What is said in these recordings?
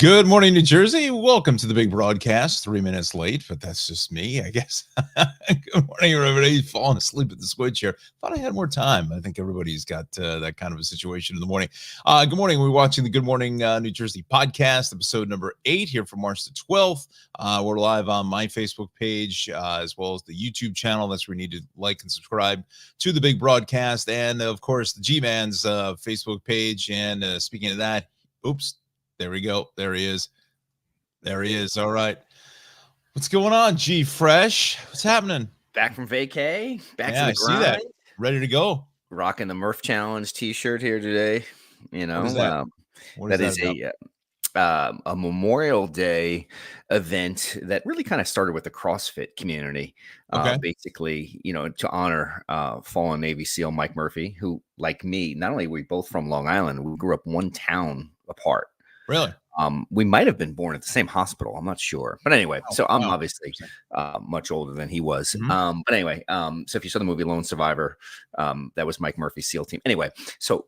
Good morning, New Jersey. Welcome to the big broadcast. 3 minutes late, but that's just me, I guess. Good morning, everybody. Falling asleep at the switch here. Thought I had more time. I think everybody's got that kind of a situation in the morning. Good morning. We're watching the Good Morning New Jersey podcast, episode number 8 here from March the 12th. We're live on my Facebook page as well as the YouTube channel. That's where you need to like and subscribe to the big broadcast. And, of course, the G-Man's Facebook page. And speaking of that, oops. There we go. There he is. There he is. All right. What's going on, G Fresh? What's happening? Back from vacay. Back to the I grind. see that. Ready to go. Rocking the Murph Challenge T-shirt here today. You know, what is that? That is a Memorial Day event that really kind of started with the CrossFit community. Okay. Basically, you know, to honor fallen Navy SEAL Mike Murphy, who, like me, not only were we both from Long Island, we grew up one town apart. Really? We might have been born at the same hospital. I'm not sure. But anyway, so I'm obviously much older than he was. Mhm. But anyway, so if you saw the movie Lone Survivor, that was Mike Murphy's SEAL team. Anyway, so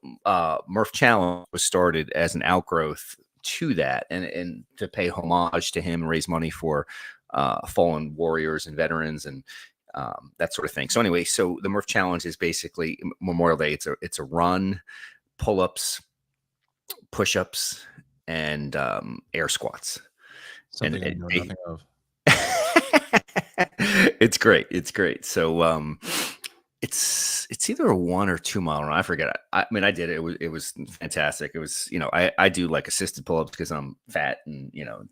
Murph Challenge was started as an outgrowth to that and to pay homage to him and raise money for fallen warriors and veterans and that sort of thing. So anyway, so the Murph Challenge is basically Memorial Day. It's a run, pull-ups, push-ups, and air squats. Something I know nothing of. It's great. So it's either a 1 or 2 mile run. I forget. I mean, I did it. It was fantastic. It was, you know, I do like assisted pull-ups because I'm fat and, you know,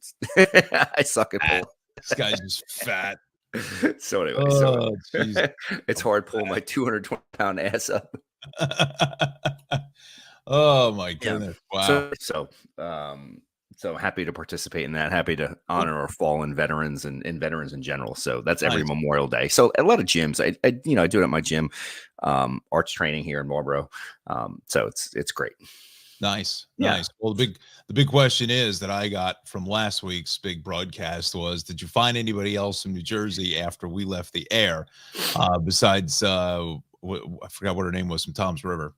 I suck at pull. This guy's just fat. So anyway, it's hard pulling my 220-pound ass up. Oh my goodness! Yeah. Wow. So happy to participate in that. Happy to honor our fallen veterans and veterans in general. So that's every Memorial Day. So a lot of gyms. I do it at my gym, arts training here in Marlboro. So it's great. Nice. Well, the big question is that I got from last week's big broadcast was: did you find anybody else in New Jersey after we left the air, besides I forgot what her name was from Tom's River.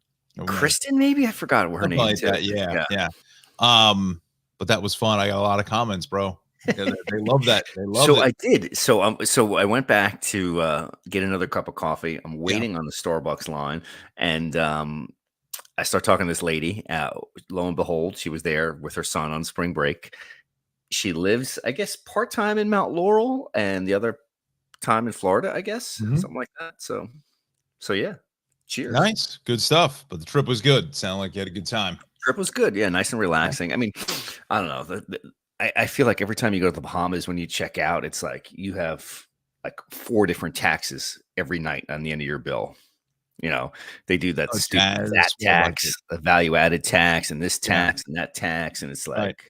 Kristen, maybe I forgot what her name is. Yeah. But that was fun. I got a lot of comments, bro. Yeah, they love that. They love it. I did. So I went back to get another cup of coffee. I'm waiting on the Starbucks line, and I start talking to this lady. Lo and behold, she was there with her son on spring break. She lives, I guess, part-time in Mount Laurel and the other time in Florida, I guess, something like that. So yeah. Cheers. Nice. Good stuff. But the trip was good. Sounded like you had a good time. Trip was good. Yeah. Nice and relaxing. I mean, I don't know. I feel like every time you go to the Bahamas, when you check out, it's like you have like 4 different taxes every night on the end of your bill. You know, they do that stupid tax, the value added tax, and this tax and that tax. And it's like,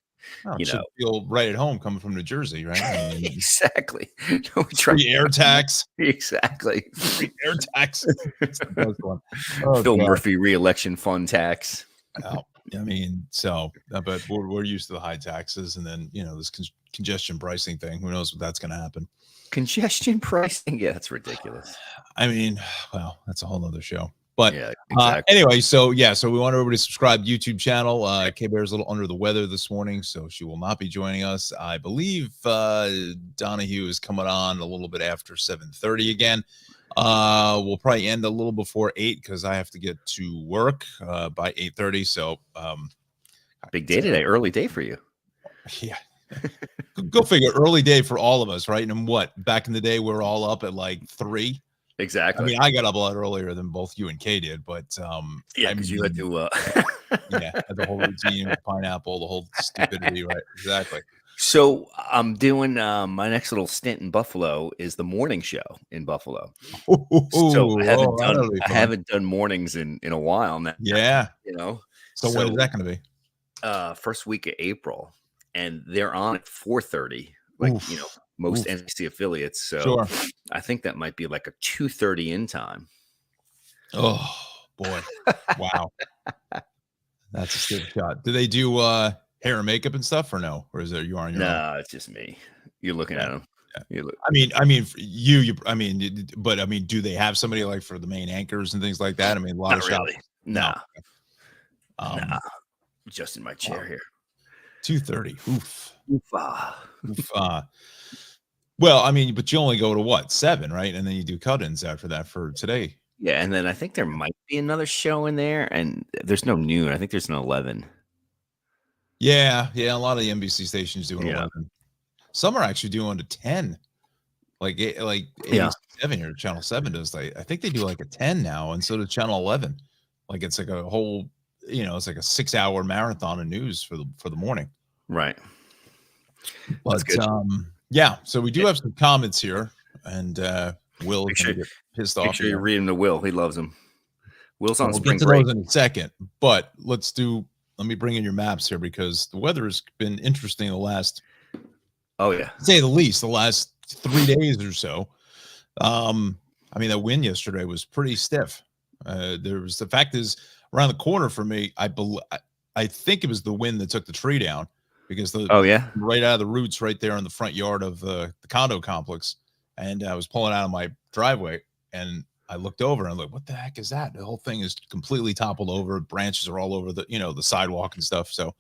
you know, feel right at home coming from New Jersey, right? I mean, exactly. Free air tax. Exactly. Free air tax. Phil Murphy re-election fund tax. I mean, but we're used to the high taxes, and then, you know, this congestion pricing thing. Who knows what that's going to happen? Congestion pricing? Yeah, that's ridiculous. I mean, well, that's a whole nother show. But yeah, exactly. Anyway, so we want everybody to subscribe to YouTube channel. K-Bear's a little under the weather this morning, so she will not be joining us. I believe Donahue is coming on a little bit after 7:30 again. We'll probably end a little before 8 because I have to get to work by 8:30. So big day today, early day for you. Yeah. Go figure. Early day for all of us, right? And what? Back in the day, we were all up at like 3. Exactly. I mean, I got up a lot earlier than both you and Kay did, but yeah, because you had to the whole routine with pineapple, the whole stupidity, right? Exactly. So I'm doing my next little stint in Buffalo is the morning show in Buffalo. So I haven't done mornings in a while now. Yeah. You know. So when is that going to be? First week of April, and they're on at 4:30. Like, you know, most NBC affiliates. So I think that might be like a 2:30 in time. Oh boy. Wow. That's a stiff shot. Do they do hair and makeup and stuff or no? Or is it you are on your own? No, it's just me. You're looking at them. Yeah. I mean, but do they have somebody like for the main anchors and things like that? I mean, a lot of shops. Nah. Nah. Just in my chair here. 2:30. Oof. Oof. Oof. Well, I mean, but you only go to what, 7, right? And then you do cut-ins after that for today. Yeah, and then I think there might be another show in there, and there's no noon. I think there's an 11. Yeah, a lot of the NBC stations do an Yeah. 11. Some are actually doing to 10. Like Yeah. 87 or Channel 7 does. I think they do like a 10 now, and so does Channel 11. Like it's like a whole, it's like a 6-hour marathon of news for the morning. Right. But good. yeah, so we do have some comments here, and Will is gonna get pissed off. Make sure you read him to Will. He loves him. Will's on We'll spring get to break. those in a second, but let me bring in your maps here because the weather has been interesting the last, to say the least, the last 3 days or so. I mean, that wind yesterday was pretty stiff. The fact is, around the corner for me, I think it was the wind that took the tree down because right out of the roots right there in the front yard of the condo complex, and I was pulling out of my driveway and I looked over and I'm like, what the heck is that? The whole thing is completely toppled over. Branches are all over the sidewalk and stuff. So,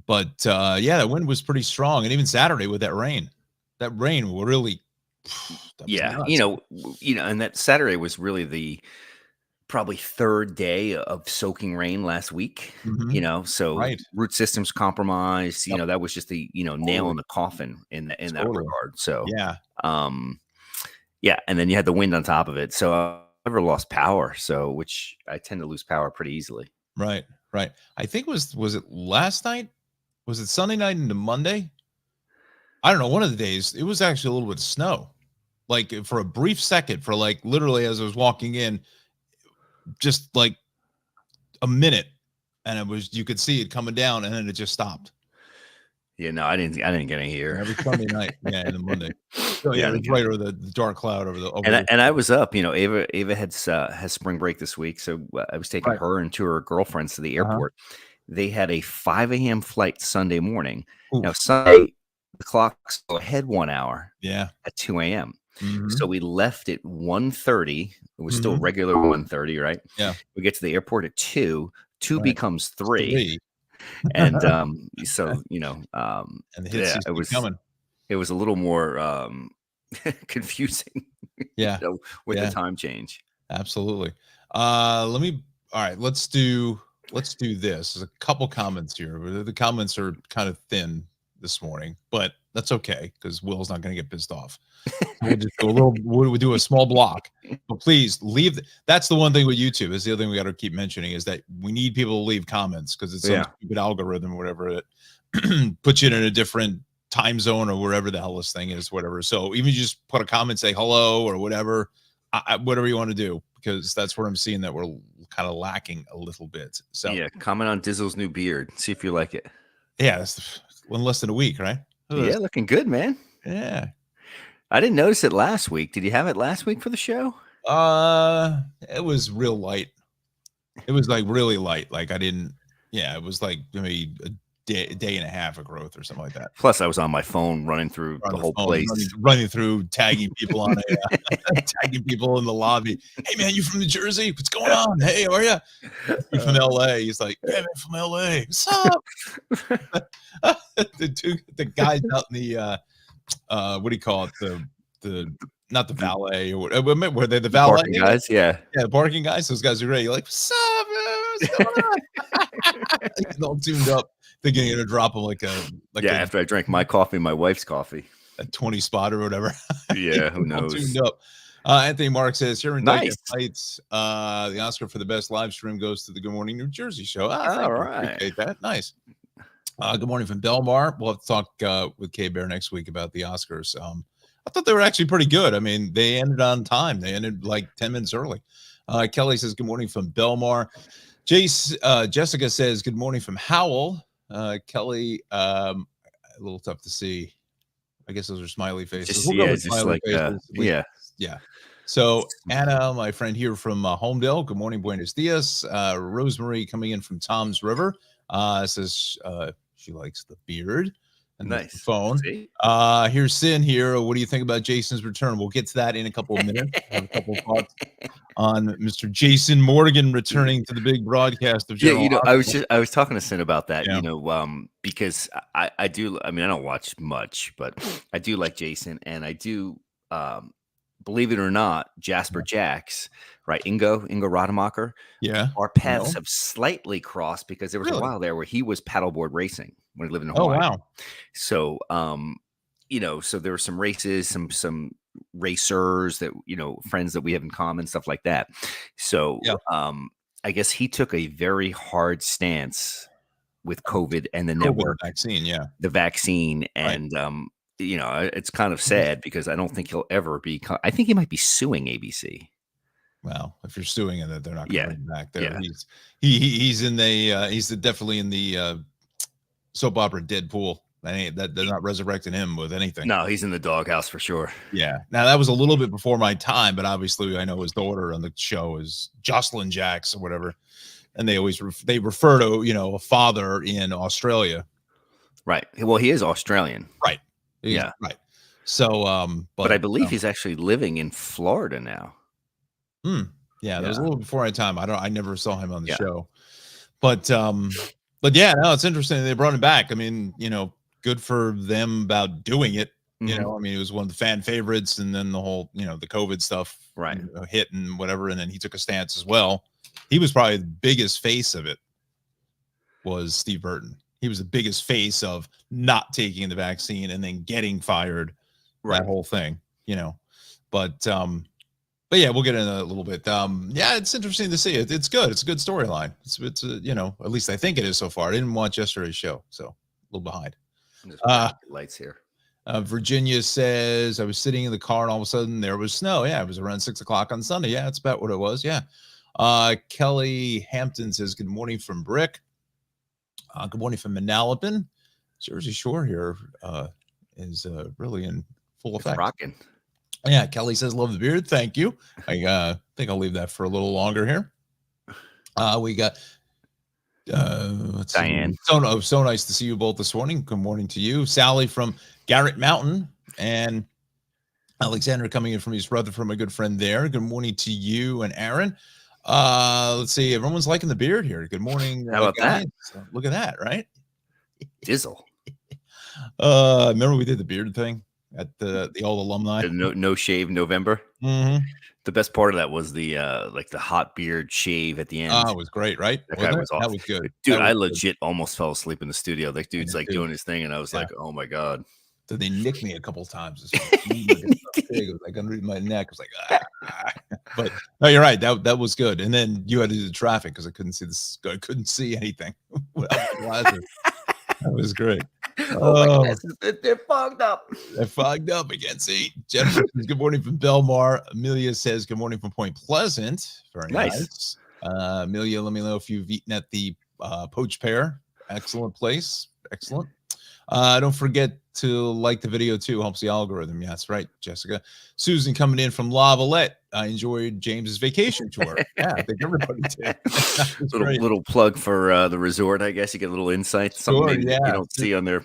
but that wind was pretty strong. And even Saturday with that rain really, and that Saturday was really the probably third day of soaking rain last week, so right. root systems compromised, that was just the, nail in the coffin in that regard. So, and then you had the wind on top of it. So I never lost power. So, which I tend to lose power pretty easily. Right. I think was it last night? Was it Sunday night into Monday? I don't know. One of the days, it was actually a little bit of snow. Like for a brief second, for like literally as I was walking in, just like a minute, and you could see it coming down, and then it just stopped. Yeah, no, I didn't get any here. Every Sunday night, and then Monday. So it was right over the dark cloud over the. And I was up. Ava has spring break this week, so I was taking her and 2 of her girlfriends to the airport. They had a 5 a.m. flight Sunday morning. Oof. Now Sunday, the clock's ahead 1 hour. Yeah, at 2 a.m. So we left at 1:30. It was still regular 1:30, right? Yeah. We get to the airport at 2. 2 becomes 3. And so and the hits it was coming. It was a little more confusing. Yeah. With the time change. Absolutely. All right, let's do this. There's a couple comments here. The comments are kind of thin this morning, but that's okay because Will's not going to get pissed off. We'll just go we'll do a small block, but please leave. That's the one thing with YouTube is the other thing we got to keep mentioning is that we need people to leave comments because it's some stupid algorithm or whatever that puts you in a different time zone or wherever the hell this thing is, whatever. So even you just put a comment, say hello or whatever, whatever you want to do, because that's where I'm seeing that we're kind of lacking a little bit. So comment on Dizzle's new beard. See if you like it. Yeah, that's less than a week, right? Yeah, looking good, man. Yeah. I didn't notice it last week. Did you have it last week for the show? It was real light. It was like really light. Like I didn't. Yeah, it was like maybe a day and a half of growth or something like that. Plus, I was on my phone running through the whole place, running through, tagging people on tagging people in the lobby. Hey man, you from New Jersey? What's going on? Hey, how are you? You from LA? He's like, yeah, man, from LA. What's up? the guys out in the what do you call it? The not the valet or whatever. Were they the valet parking guys? Yeah, the parking guys. Those guys are great. You're like, what's up, man? What's going on? He's all tuned up, thinking you're gonna drop him like after I drank my coffee, my wife's coffee, a 20 spot or whatever. Yeah, who knows? Tuned up. Anthony Mark says here in nice. Heights, the Oscar for the best live stream goes to the Good Morning New Jersey show. All right, appreciate that. Nice. Good morning from Belmar. We'll have to talk with K Bear next week about the Oscars. I thought they were actually pretty good. I mean, they ended on time. They ended like 10 minutes early. Kelly says, good morning from Belmar. Jessica says, good morning from Howell. Kelly, a little tough to see. I guess those are smiley faces. Yeah. So Anna, my friend here from Homedale. Good morning, Buenos Dias. Rosemary coming in from Tom's River. Says she likes the beard. and the Nice. phone. See? Here's Sin here. What do you think about Jason's return? We'll get to that in a couple of minutes. I have a couple of thoughts on Mr. Jason Morgan returning to the big broadcast of Yeah, General Hospital. I was talking to Sin about that, Yeah. because I do. I mean, I don't watch much, but I do like Jason, and I do. Believe it or not, Jasper Jacks, right? Ingo Rademacher. Yeah. Our paths have slightly crossed because there was a Really? while there where he was paddleboard racing when he lived in Oh, Hawaii. wow. So, so there were some races, some racers that, friends that we have in common, stuff like that. So, Yeah. I guess he took a very hard stance with COVID and the COVID network, vaccine. Yeah. the vaccine. Right. And, it's kind of sad because I don't think he'll ever be, I think he might be suing ABC. Well, if you're suing him, they're not going to Yeah. bring him back there. Yeah. He's in the he's definitely in the soap opera Deadpool. They're not resurrecting him with anything. No, he's in the doghouse for sure. Yeah. Now that was a little bit before my time, but obviously I know his daughter on the show is Jocelyn Jacks or whatever, and they always they refer to a father in Australia. Right. Well, he is Australian. Right. Yeah. Right. So, but I believe he's actually living in Florida now. Yeah, that was a little before my time. I never saw him on the Yeah. show, but yeah, no, it's interesting they brought him back. I mean, good for them about doing it. I mean, it was one of the fan favorites, and then the whole, the COVID stuff, right, hit and whatever, and then he took a stance as well. He was probably the biggest face of it. Was Steve Burton? He was the biggest face of not taking the vaccine and then getting fired. Right. That whole thing, But yeah, we'll get into that a little bit. Yeah, it's interesting to see. It's good. It's a good storyline. It's at least I think it is so far. I didn't watch yesterday's show, so a little behind. Lights here. Virginia says, I was sitting in the car and all of a sudden there was snow. Yeah, it was around 6 o'clock on Sunday. Yeah, that's about what it was. Yeah. Kelly Hampton says, good morning from Brick. Good morning from Manalapan. Jersey Shore here is really in full effect. Rocking. Yeah, Kelly says, love the beard. Thank you. I think I'll leave that for a little longer here. We got Diane. So nice to see you both this morning. Good morning to you. Sally from Garrett Mountain and Alexander coming in from East Rutherford, my good friend there. Good morning to you and Aaron. Let's see. Everyone's liking the beard here. Good morning. How about that? Look at that, right? Dizzle. Remember we did the beard thing at the old alumni? No shave November. Mm-hmm. The best part of that was the the hot beard shave at the end. Oh, it was great, right? That guy was awesome. That was good. Dude, I legit almost fell asleep in the studio. That dude's like doing his thing, and I was like, oh my God. So they nicked me a couple times. It was like underneath my neck. I was like, ah. But no, you're right. That was good. And then you had to do the traffic because I couldn't see this. I couldn't see anything without my glasses. That was great. Oh, they're fogged up. They're fogged up. I can't see. Jennifer says, good morning from Belmar. Amelia says, good morning from Point Pleasant. Very nice. Amelia, let me know if you've eaten at the Poached Pear. Excellent place. Excellent. Don't forget to like the video too. Helps the algorithm. Yeah, that's right, Jessica. Susan coming in from Lavalette. I enjoyed James's vacation tour. Yeah, I think everybody did. little plug for the resort. I guess you get a little insight. Something you don't see on their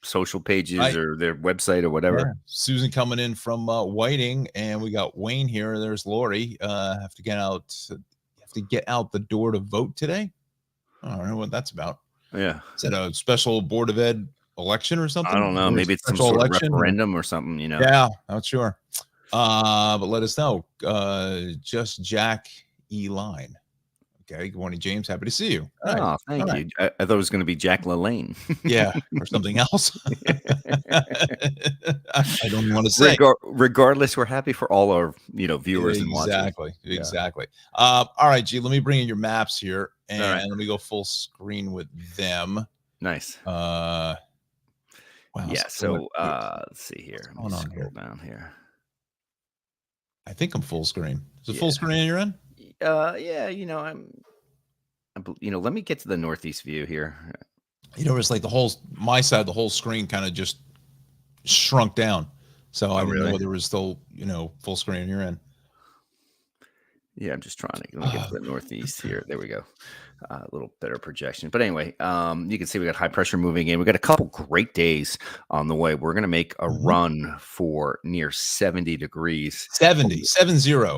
social pages or their website or whatever. Yeah. Susan coming in from Whiting, and we got Wayne here. There's Lori. Have to get out the door to vote today. I don't know what that's about. Yeah, is that a special Board of Ed election or something? I don't know. Maybe it's some sort of referendum or something. Yeah, not sure. But let us know. Just Jack E. Line. Okay. Good morning, James. Happy to see you. Oh, thank you. I thought it was going to be Jack LaLanne. Yeah, or something else. I don't want to say. Regardless, we're happy for all our viewers and watchers. Exactly. All right, G. Let me bring in your maps here, and let me go full screen with them. Nice. Wow. Yeah. So let's see here. Let me scroll down here. I think I'm full screen. Is it full screen you're in? Yeah. I'm. Let me get to the northeast view here. It's like my side, the whole screen kind of just shrunk down. So I don't know whether it was still, full screen you're in. Yeah, I'm just trying to let me get to the northeast here. There we go. A little better projection. But anyway, you can see we got high pressure moving in. We got a couple great days on the way. We're going to make a run for near 70 degrees. 70. Wow.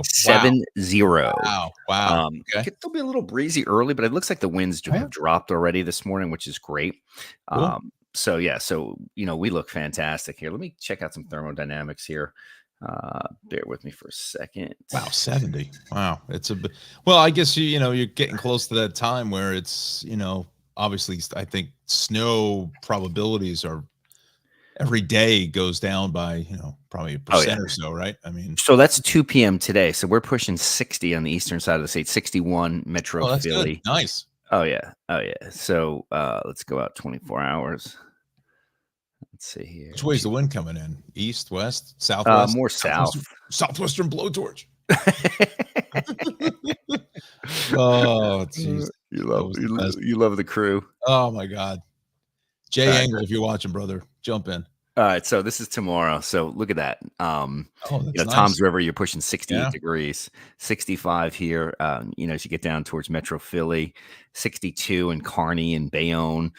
70. Wow. Okay. It'll be a little breezy early, but it looks like the winds have dropped already this morning, which is great. Cool. So we look fantastic here. Let me check out some thermodynamics here. Bear with me for a second. Wow, 70. Wow. Well, I guess you're getting close to that time where it's, obviously I think snow probabilities are every day goes down by, probably 1% or so, right? I mean, so that's 2 p.m. today. So we're pushing 60 on the eastern side of the state, 61 Metro that's Philly. Good. Nice. Oh yeah. So let's go out 24 hours. Let's see here. Which way is the wind coming in? East, west, southwest? More south. Southwestern blowtorch. Oh, jeez. You love the crew. Oh my God. Jay Engel, if you're watching, brother, jump in. All right, so this is tomorrow. So look at that. Nice. Tom's River, you're pushing 68 degrees, 65 here. As you get down towards Metro Philly, 62 in Kearney and Bayonne.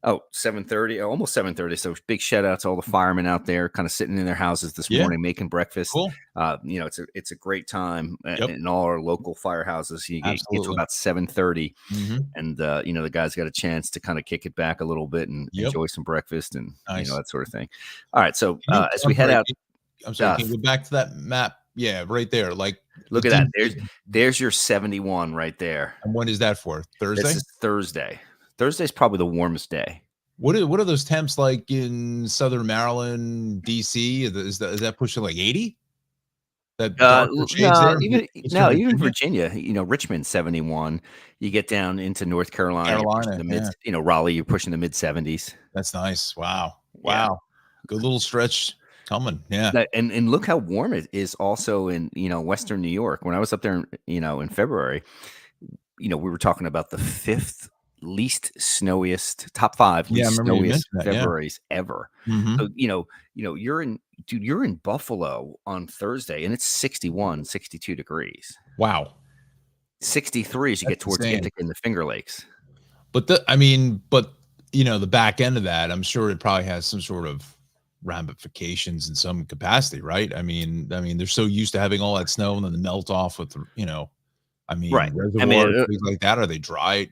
7:30, almost 7:30. So big shout out to all the firemen out there, kind of sitting in their houses this morning, making breakfast. Cool. It's a great time in all our local firehouses. You get to about 7:30, and the guys got a chance to kind of kick it back a little bit and enjoy some breakfast and that sort of thing. All right, so as we head out, I'm sorry, can you go back to that map? Yeah, right there. Like, look at that. There's your 71 right there. And when is that for? Thursday? This is Thursday. Thursday's probably the warmest day. What are those temps like in Southern Maryland, DC? Is that pushing like 80? Even Virginia. Richmond 71. You get down into North Carolina, Raleigh, you're pushing the mid 70s. That's nice. Wow. Good little stretch coming. Yeah. And look how warm it is also in Western New York. When I was up there, in February, we were talking about the fifth least snowiest, top 5 least snowiest Februarys ever. So you're in Buffalo on Thursday and it's 61, 62 degrees. Wow. 63 as you get towards Ithaca and the Finger Lakes. But the back end of that, I'm sure it probably has some sort of ramifications in some capacity, right? I mean they're so used to having all that snow and then the melt off with right. Reservoirs, things like that. Are they dried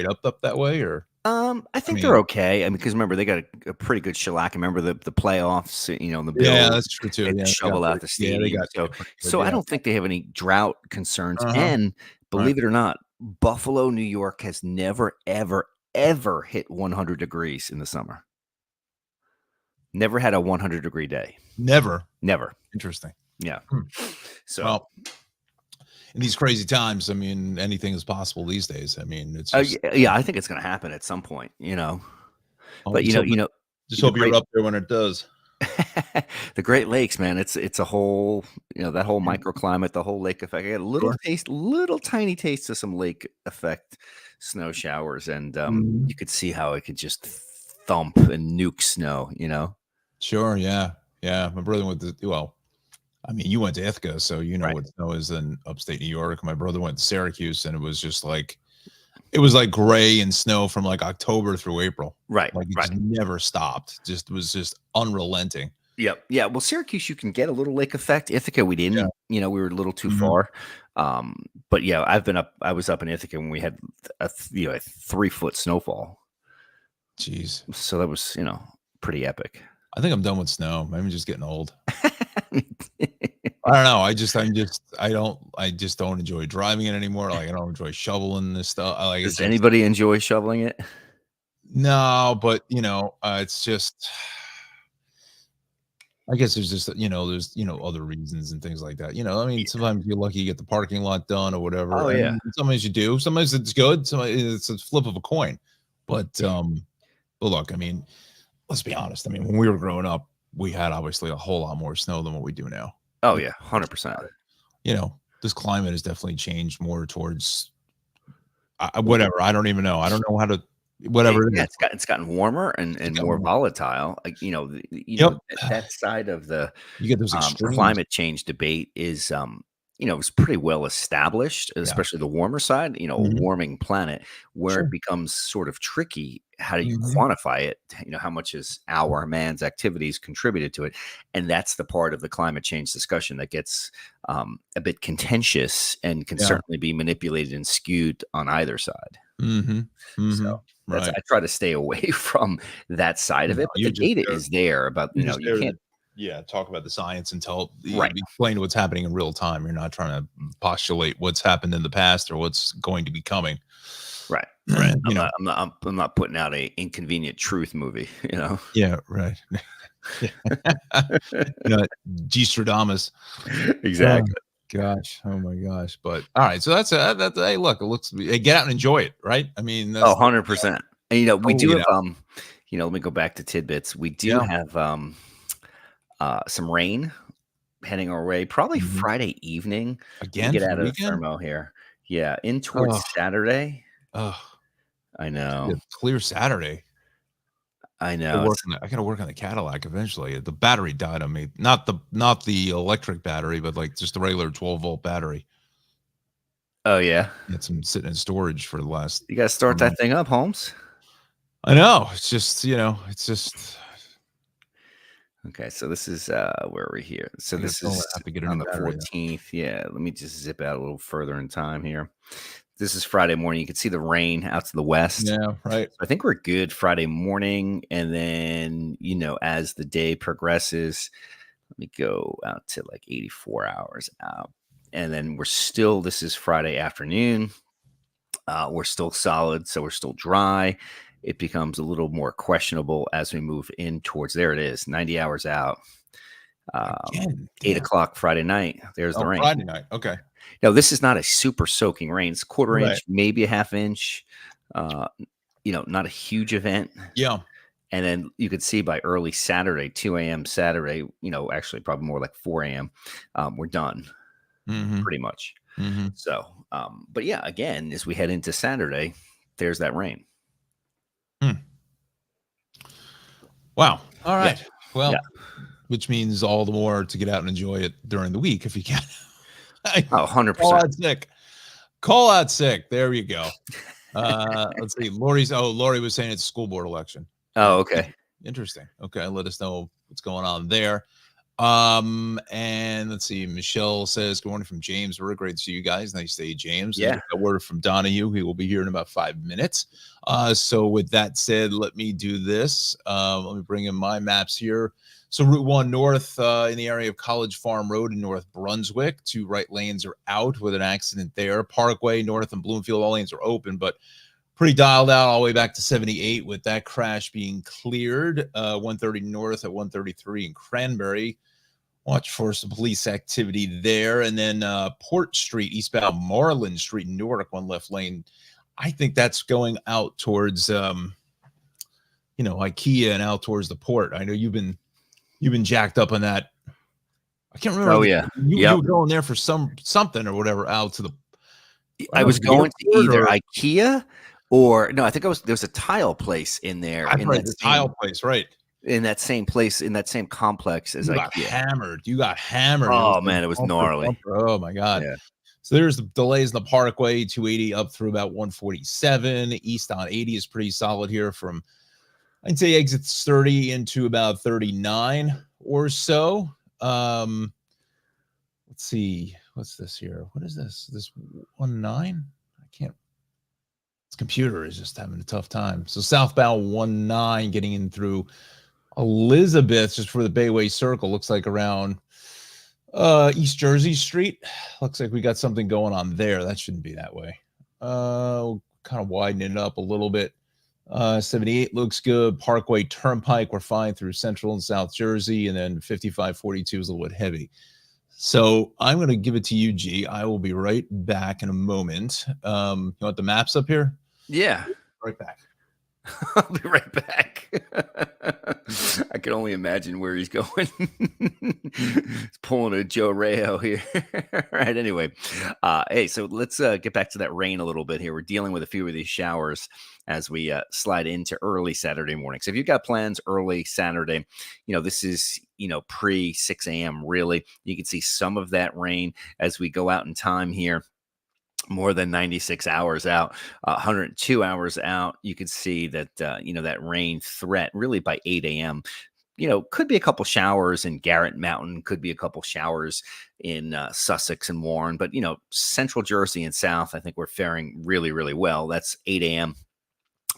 up that way, or? I think they're okay. Because remember they got a pretty good shellac. Remember the playoffs, the Bills. Yeah, that's true too. Yeah, shovel out the stadium. So I don't think they have any drought concerns. And believe it or not, Buffalo, New York has never, ever, ever hit 100 degrees in the summer. Never had a 100-degree day. Never. Interesting. Yeah. So. Well, in these crazy times, anything is possible these days. It's just, I think it's going to happen at some point, But just hope you're up there when it does. The Great Lakes, man, it's a whole, that whole microclimate, the whole lake effect. I got a little tiny taste of some lake effect snow showers, and you could see how it could just thump and nuke snow, Sure, yeah. My brother went to you went to Ithaca, so what snow is in upstate New York. My brother went to Syracuse, and it was just like gray and snow from like October through April. Right. Like it just never stopped. It was just unrelenting. Yep. Yeah. Well, Syracuse, you can get a little lake effect. Ithaca, we didn't. We were a little too far. But yeah, I was up in Ithaca when we had a 3-foot snowfall. Jeez. So that was pretty epic. I think I'm done with snow. Maybe I'm just getting old. I don't know. I just don't enjoy driving it anymore. Like I don't enjoy shoveling this stuff. Does anybody enjoy shoveling it? No, but it's just. I guess there's just there's other reasons and things like that. Sometimes you're lucky you get the parking lot done or whatever. Oh yeah. Sometimes you do. Sometimes it's good. Sometimes it's a flip of a coin. But look, let's be honest. When we were growing up, we had obviously a whole lot more snow than what we do now. Oh yeah, 100%. This climate has definitely changed more towards whatever. I don't even know. I don't know how to whatever. It's gotten warmer and more volatile. That side of the you get those climate change debate is it was pretty well established, Yeah. especially the warmer side, a Mhm. warming planet. Where it Sure. becomes sort of tricky, how do you Mhm. quantify it? How much has our man's activities contributed to it? And that's the part of the climate change discussion that gets a bit contentious and can Yeah. certainly be manipulated and skewed on either side. Mhm. So Mhm. that's Right. I try to stay away from that side of No, it, but the data is there about, you're just you there to can't. yeah, talk about the science and Right. explain what's happening in real time. You're not trying to postulate what's happened in the past or what's going to be coming. Right, right. You know. I'm not putting out a inconvenient truth movie, you know? Yeah, right. Yeah. You know, G. Stradamus. Oh Exactly. gosh. Oh my gosh. But all right. So that's hey, look, it looks hey, get out and enjoy it, right? I mean, Oh, that's the 100%. And, we totally do get have, out. let me go back to tidbits. We do Yeah. have, some rain heading our way, probably Mhm. Friday evening. Let me Again get for the out of the weekend? thermo here. Yeah, in towards Oh, Saturday. oh, I yeah, know. clear Saturday. I know. It's I gotta work on the Cadillac eventually. The battery died on me. Not the electric battery, but like just the regular 12-volt battery. Oh, yeah. It's been sitting in storage for the last You gotta I start don't know. that thing up, Holmes. I know. It's just, it's just Okay, so this is, where are we here? So I gotta this tell 'em I is have to get a on new the battery though. 14th. Yeah, let me just zip out a little further in time here. This is Friday morning. You can see the rain out to the west. Yeah, right. I think we're good Friday morning, and then, as the day progresses, let me go out to like 84 hours out. And then this is Friday afternoon. We're still solid, so we're still dry. It becomes a little more questionable as we move in towards, there it is, 90 hours out. Again, 8 damn. o'clock Friday night. There's the Oh, rain. Friday night. Okay. Now, this is not a super soaking rain. It's quarter Right. inch, maybe a half inch. Uh, not a huge event. Yeah. And then you could see by early Saturday, 2 a.m. Saturday, actually probably more like 4 a.m., we're done Mhm. pretty much. Mhm. So, but yeah, again, as we head into Saturday, there's that rain. Hmm. Wow. All Yeah. right. Yeah. Well, which means all the more to get out and enjoy it during the week if you can. Oh, Call 100%. out sick. Call out sick. There you go. Let's see. Lori was saying it's a school board election. Oh, Okay. okay. Interesting. Okay. Let us know what's going on there. And let's see. Michelle says, good morning from James. We're great to see you guys. Nice day, James. And Yeah. a word from Donahue. He will be here in about 5 minutes. So with that said, let me do this. Let me bring in my maps here. So Route 1 North in the area of College Farm Road in North Brunswick, 2 right lanes are out with an accident there. Parkway North and Bloomfield, all lanes are open, but pretty dialed out all the way back to 78 with that crash being cleared. 130 North at 133 in Cranberry. Watch for some police activity there. And then Port Street, eastbound Marlin Street in Newark, 1 left lane. I think that's going out towards, IKEA and out towards the port. I know you've been jacked up on that. I can't remember. Oh, yeah. You Yep. were going there for something or whatever out to the. I was the going to airport either or IKEA or no, I think there was a tile place in there I've heard the tile place, right? in that same place, in that same complex as You got IKEA. hammered. You got hammered. It was Oh, like man, it was bumper to gnarly. bumper. Oh my god. Yeah. So there's the delays in the Parkway, 280 up through about 147. East on 80 is pretty solid here from, I'd say, exits 30 into about 39 or so. Let's see. What's this here? What is this? This 19? I can't. This computer is just having a tough time. So southbound 19 getting in through Elizabeth just for the Bayway Circle. Looks like around East Jersey Street. Looks like we got something going on there. That shouldn't be that way. We'll kind of widen it up a little bit. 78 looks good. Parkway Turnpike, we're fine through Central and South Jersey. And then 5542 is a little bit heavy. So I'm going to give it to you, G. I will be right back in a moment. You want the maps up here? Yeah. Right back. I'll be right back. I can only imagine where he's going. He's pulling a Joe Rayo here. All right. Anyway, hey, so let's get back to that rain a little bit here. We're dealing with a few of these showers as we slide into early Saturday morning. So if you've got plans early Saturday, this is, pre 6 a.m. really. You can see some of that rain as we go out in time here. More than 96 hours out, 102 hours out, you could see that, that rain threat really by 8 a.m. Could be a couple showers in Garrett Mountain, could be a couple showers in Sussex and Warren, but, Central Jersey and South, I think we're faring really, really well. That's 8 a.m.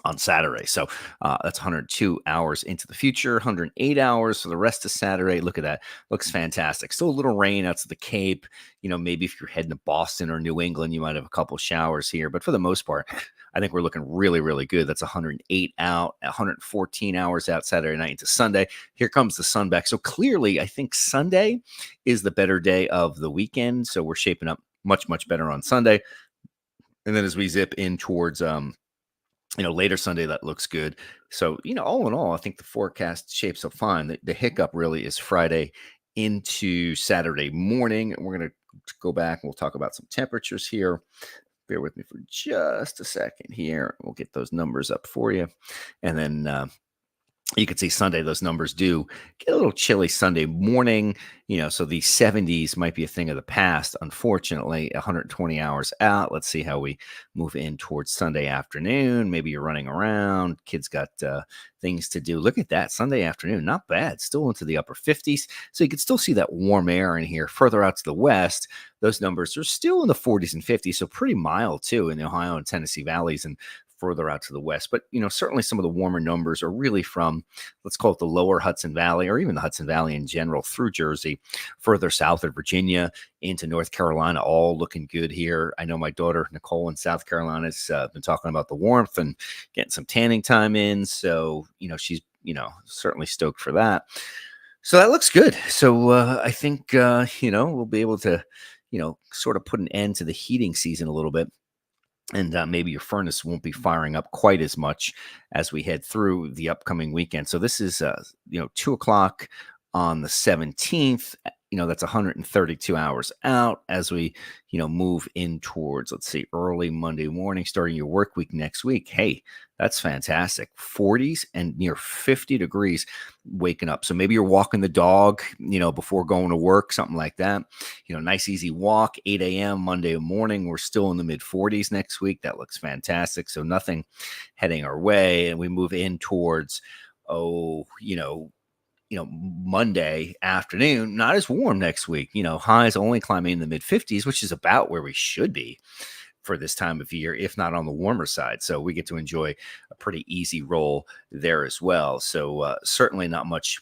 on Saturday. So that's 102 hours into the future, 108 hours for the rest of Saturday. Look at that. Looks fantastic. Still a little rain out to the Cape. Maybe if you're heading to Boston or New England, you might have a couple showers here. But for the most part, I think we're looking really, really good. That's 108 out, 114 hours out Saturday night into Sunday. Here comes the sun back. So clearly, I think Sunday is the better day of the weekend. So we're shaping up much, much better on Sunday. And then as we zip in towards later Sunday, that looks good. So, all in all, I think the forecast shapes up fine. The hiccup really is Friday into Saturday morning. We're going to go back and we'll talk about some temperatures here. Bear with me for just a second here. We'll get those numbers up for you. And then you can see Sunday, those numbers do get a little chilly Sunday morning, so the 70s might be a thing of the past. Unfortunately, 120 hours out. Let's see how we move in towards Sunday afternoon. Maybe you're running around. Kids got things to do. Look at that Sunday afternoon. Not bad. Still into the upper 50s. So you can still see that warm air in here. Further out to the west, those numbers are still in the 40s and 50s. So pretty mild too in the Ohio and Tennessee valleys and further out to the west. But, certainly some of the warmer numbers are really from, let's call it the lower Hudson Valley, or even the Hudson Valley in general, through Jersey, further south of Virginia into North Carolina, all looking good here. I know my daughter, Nicole, in South Carolina has been talking about the warmth and getting some tanning time in. So, she's, certainly stoked for that. So that looks good. So I think, we'll be able to, sort of put an end to the heating season a little bit. And maybe your furnace won't be firing up quite as much as we head through the upcoming weekend. So this is, 2 o'clock on the 17th. That's 132 hours out as we, move in towards, let's see, early Monday morning, starting your work week next week. Hey, that's fantastic. 40s and near 50 degrees waking up. So maybe you're walking the dog, before going to work, something like that. Nice, easy walk, 8 a.m. Monday morning. We're still in the mid 40s next week. That looks fantastic. So nothing heading our way. And we move in towards, Monday afternoon, not as warm next week. Highs only climbing in the mid 50s, which is about where we should be for this time of year, if not on the warmer side. So we get to enjoy a pretty easy roll there as well. So certainly not much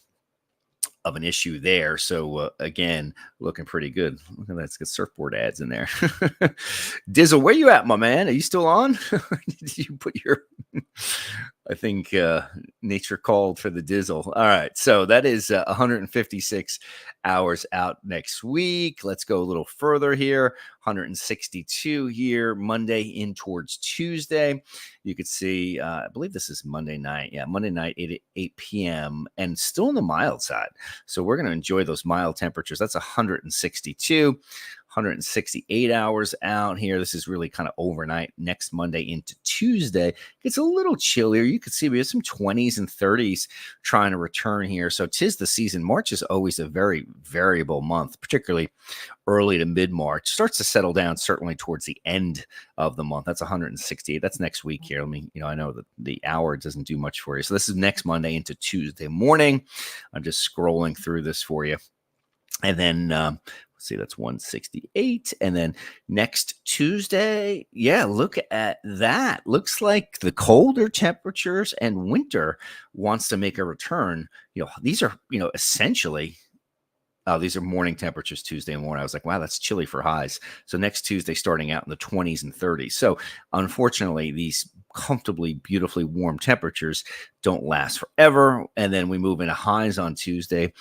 of an issue there. So again, looking pretty good. Look at that. Let's get surfboard ads in there. Dizzle, where you at, my man? Are you still on? Did you put your, I think nature called for the Dizzle. All right. So that is 156 hours out next week. Let's go a little further here. 162 here, Monday in towards Tuesday. You could see, I believe this is Monday night. Yeah, Monday night, 8 p.m. and still on the mild side. So we're going to enjoy those mild temperatures. That's 162. 168 hours out here. This is really kind of overnight next Monday into Tuesday. It's a little chillier. You could see we have some 20s and 30s trying to return here. So 'tis the season. March is always a very variable month, particularly early to mid-March. Starts to settle down certainly towards the end of the month. That's 168. That's next week here. Let me, I know that the hour doesn't do much for you. So this is next Monday into Tuesday morning. I'm just scrolling through this for you. And then, see, that's 168. And then next Tuesday, yeah, look at that. Looks like the colder temperatures and winter wants to make a return. These are, essentially, these are morning temperatures Tuesday morning. I was like, wow, that's chilly for highs. So next Tuesday, starting out in the 20s and 30s. So unfortunately, these comfortably, beautifully warm temperatures don't last forever. And then we move into highs on Tuesday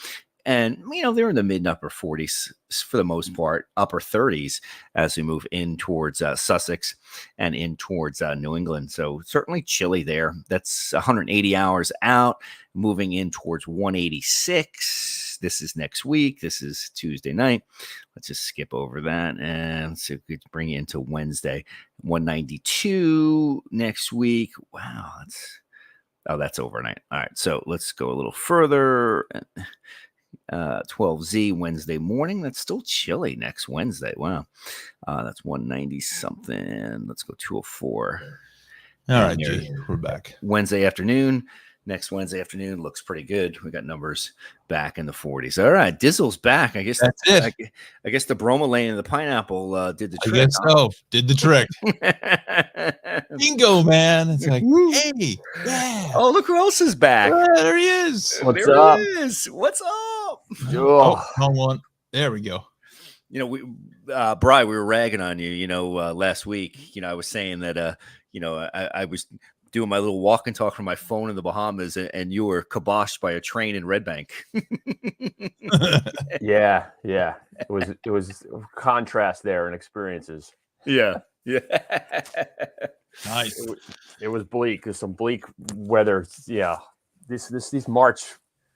And, they're in the mid and upper 40s for the most part, upper 30s as we move in towards Sussex and in towards New England. So certainly chilly there. That's 180 hours out, moving in towards 186. This is next week. This is Tuesday night. Let's just skip over that. And so we could bring it into Wednesday. 192 next week. Wow. That's overnight. All right. So let's go a little further. 12Z Wednesday morning. That's still chilly next Wednesday. Wow. That's 190 something. Let's go 204. All right, G, we're back. Wednesday afternoon. Next Wednesday afternoon looks pretty good. We got numbers back in the 40s. All right, Dizzle's back. I guess that's it. I guess the bromelain and the pineapple did the trick. I guess so. Did the trick. Bingo, man. It's like, hey, yeah. Oh, look who else is back. Yeah, there he is. What's up? He is. What's up? Oh, wrong one. There we go. Bri, we were ragging on you, last week. I was saying that, I was doing my little walk and talk from my phone in the Bahamas, and you were kiboshed by a train in Red Bank. Yeah. It was contrast there in experiences. Yeah. Nice. It was bleak. There's some bleak weather. Yeah. These March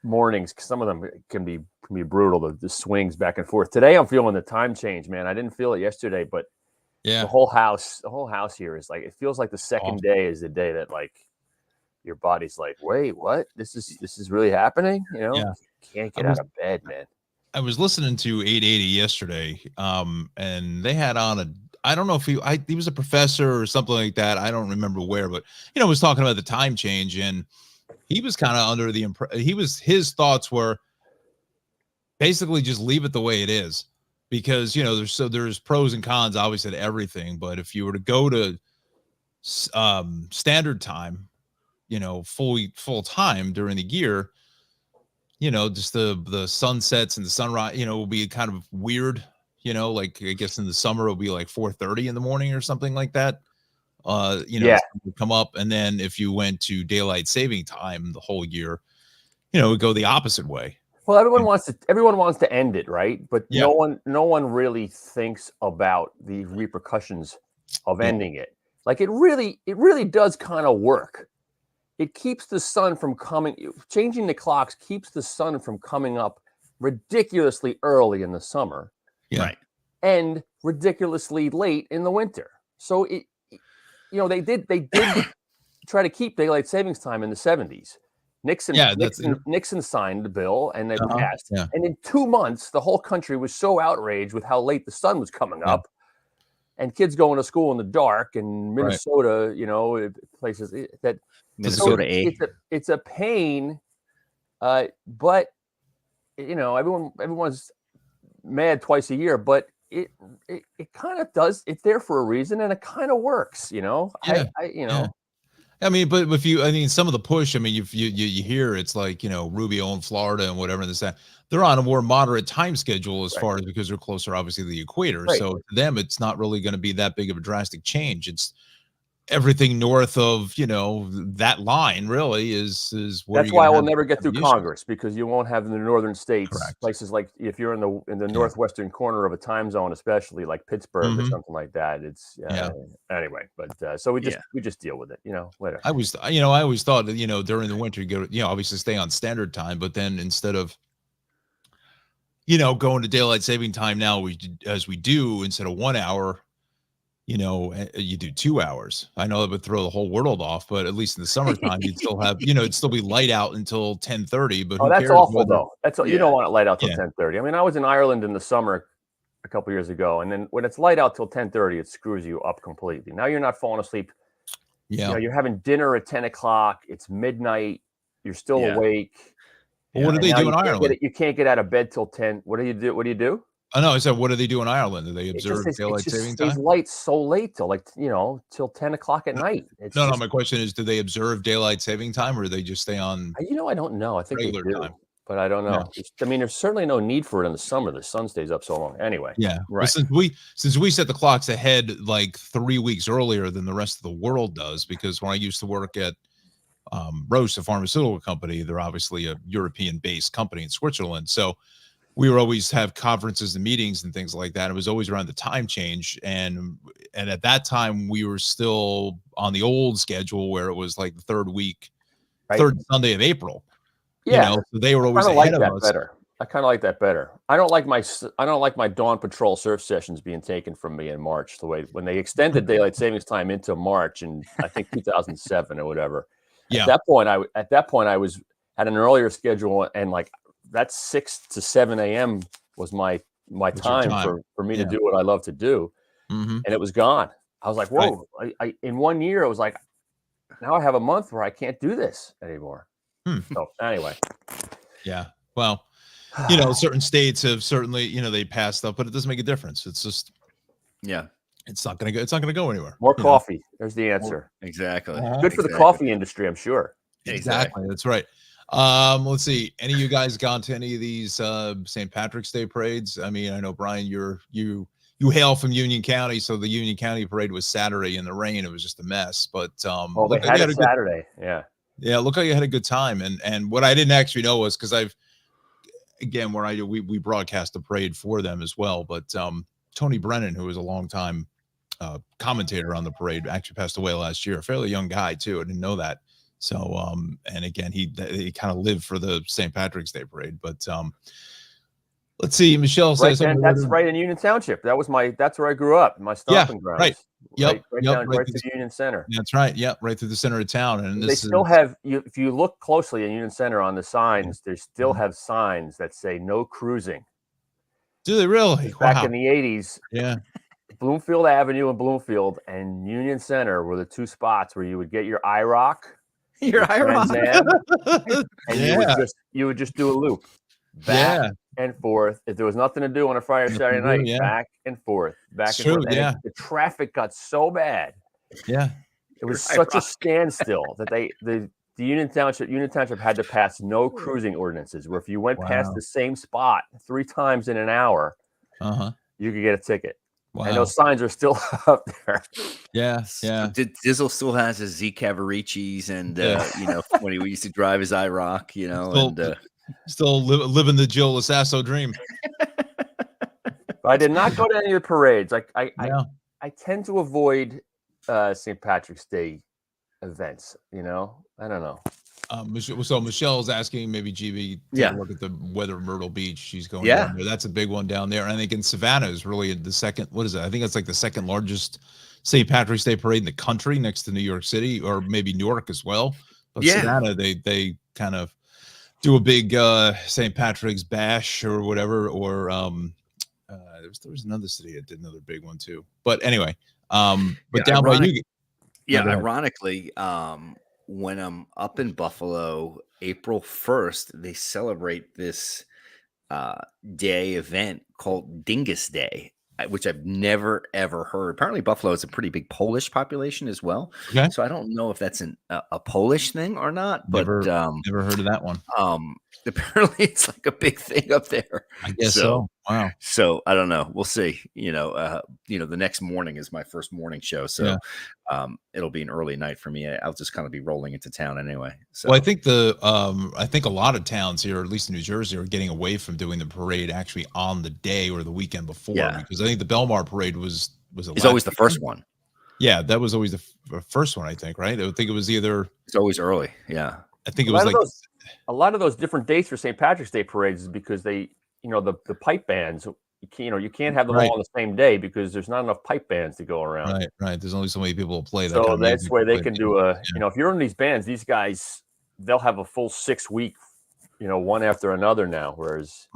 mornings, some of them can be brutal. The swings back and forth. Today I'm feeling the time change, man. I didn't feel it yesterday, but yeah, the whole house here is like, it feels like the second day is the day that like your body's like, wait, what? This is really happening? Can't get out of bed, man. I was listening to 880 yesterday, and they had on I don't know if he was a professor or something like that. I don't remember where, but was talking about the time change, and he was kind of under the his thoughts were basically just leave it the way it is, because there's pros and cons obviously to everything. But if you were to go to standard time, full time during the year, just the sunsets and the sunrise, will be kind of weird. Like I guess in the summer it'll be like 4:30 in the morning or something like that. Come up, and then if you went to daylight saving time the whole year, it would go the opposite way. Well, everyone wants to end it, right? But no one really thinks about the repercussions of ending it. Like it really does kind of work. It keeps the sun from changing the clocks keeps the sun from coming up ridiculously early in the summer. Yeah. Right. And ridiculously late in the winter. So they did try to keep daylight savings time in the 70s. Nixon signed the bill and they passed. Yeah. And in 2 months, the whole country was so outraged with how late the sun was coming up, and kids going to school in the dark. And Minnesota, places that Minnesota, it's a pain. But everyone's mad twice a year, but it kind of does. It's there for a reason, and it kind of works. I mean, but some of the push, you hear it's like, Rubio in Florida and whatever this, that they're on a more moderate time schedule as far as, because they're closer, obviously, to the equator. Right. So to them, it's not really going to be that big of a drastic change. It's everything north of, that line really is where that's why I will never get through Congress, because you won't have in the northern states, places like if you're in the northwestern corner of a time zone, especially like Pittsburgh or something like that. It's anyway, but so we just deal with it, later. I always thought that, during the winter, you go, obviously stay on standard time, but then instead of, going to daylight saving time now, as we do, instead of 1 hour, you do 2 hours. I know that would throw the whole world off, but at least in the summertime, you'd still have, it'd still be light out until 10:30. But that's awful, though. That's you don't want it light out till 10:30. I was in Ireland in the summer a couple years ago, and then when it's light out till 10:30, it screws you up completely. Now you're not falling asleep. Yeah, you're having dinner at 10 o'clock. It's midnight. You're still awake. Well, what do they do in Ireland? You can't get out of bed till 10. What do you do? I know. I said, what do they do in Ireland? Do they observe daylight saving time? It's light so late till till 10 o'clock at night. No. My question is, do they observe daylight saving time, or do they just stay on? I don't know. I think regular they do, time, but I don't know. Yeah. There's certainly no need for it in the summer. The sun stays up so long. Anyway. Yeah. Right. Well, since we set the clocks ahead like 3 weeks earlier than the rest of the world does, because when I used to work at Roche, the pharmaceutical company, they're obviously a European-based company in Switzerland. So we were always have conferences and meetings and things like that. It was always around the time change. And at that time, we were still on the old schedule where it was like the third Sunday of April. Yeah. You know, so they were always ahead of us. Better. I kind of like that better. I don't like my Dawn Patrol surf sessions being taken from me in March. The way when they extended daylight savings time into March in I think 2007 or whatever. Yeah. At that point I was had an earlier schedule, and like that 6 to 7 a.m. was my time for me to do what I love to do, and it was gone. I was like, whoa! Right. I in 1 year I was like, now I have a month where I can't do this anymore. So anyway, yeah. Well. You know, certain states have certainly, you know, they passed stuff, but it doesn't make a difference. It's just, it's not going to go anywhere. More coffee. There's the answer. Exactly. Good for the coffee industry, I'm sure. Exactly. That's right. Let's see. Any of you guys gone to any of these St. Patrick's Day parades? I mean, I know Brian, you hail from Union County, so the Union County parade was Saturday in the rain. It was just a mess. But they had it Saturday. Yeah. Look like you had a good time. And what I didn't actually know was because again, where we broadcast the parade for them as well. But Tony Brennan, who was a longtime commentator on the parade, actually passed away last year. A fairly young guy too. I didn't know that. So and again, he kind of lived for the St. Patrick's Day parade. But let's see. Michelle says that's right in Union Township. That's where I grew up. My stomping grounds. Right. Right to the Union Center. That's right. Yep, right through the center of town. And they still have if you look closely in Union Center on the signs, they still have signs that say no cruising. Do they really? Back in the 80s, Bloomfield Avenue in Bloomfield and Union Center were the two spots where you would get your IROC. And you would just do a loop. Back and forth. If there was nothing to do on a Friday or Saturday night, back and forth, back and forth. And the traffic got so bad. Yeah. It was such a standstill that the Union Township had to pass no cruising ordinances, where if you went past the same spot 3 times in an hour, you could get a ticket. Wow. And those signs are still up there. Yes. Yeah. Dizzle still has his Z Cavaricis and you know, when he used to drive his IROC, you know, still living the Joe Lasasso dream. I did not go to any of the parades. I tend to avoid St. Patrick's Day events. You know, I don't know. So Michelle's asking maybe GB to look at the weather of Myrtle Beach. She's going down there. That's a big one down there. And I think in Savannah is really the second. What is it? I think it's like the second largest St. Patrick's Day parade in the country, next to New York City, or maybe Newark as well. But Savannah, they kind of do a big St. Patrick's bash or whatever, or there was another city that did another big one too. But anyway, but down by you, ironically, when I'm up in Buffalo, April 1st, they celebrate this day event called Dingus Day, which I've never ever heard. Apparently, Buffalo is a pretty big Polish population as well. Okay. So I don't know if that's a Polish thing or not. But never heard of that one. Apparently, it's like a big thing up there. I guess so. Wow. So I don't know. We'll see. You know, the next morning is my first morning show, so it'll be an early night for me. I'll just kind of be rolling into town anyway. So well, I think a lot of towns here, at least in New Jersey, are getting away from doing the parade actually on the day or the weekend before, because I think the Belmar parade was always the first one. Yeah, that was always the first one, I think, right? I think it was it's always early. Yeah. I think it was like a lot of those different dates for St. Patrick's Day parades is because they, the pipe bands, you can't have them all on the same day because there's not enough pipe bands to go around. Right. There's only so many people to play that. So that's where they can do if you're in these bands, these guys, they'll have a full 6 week, one after another now. Whereas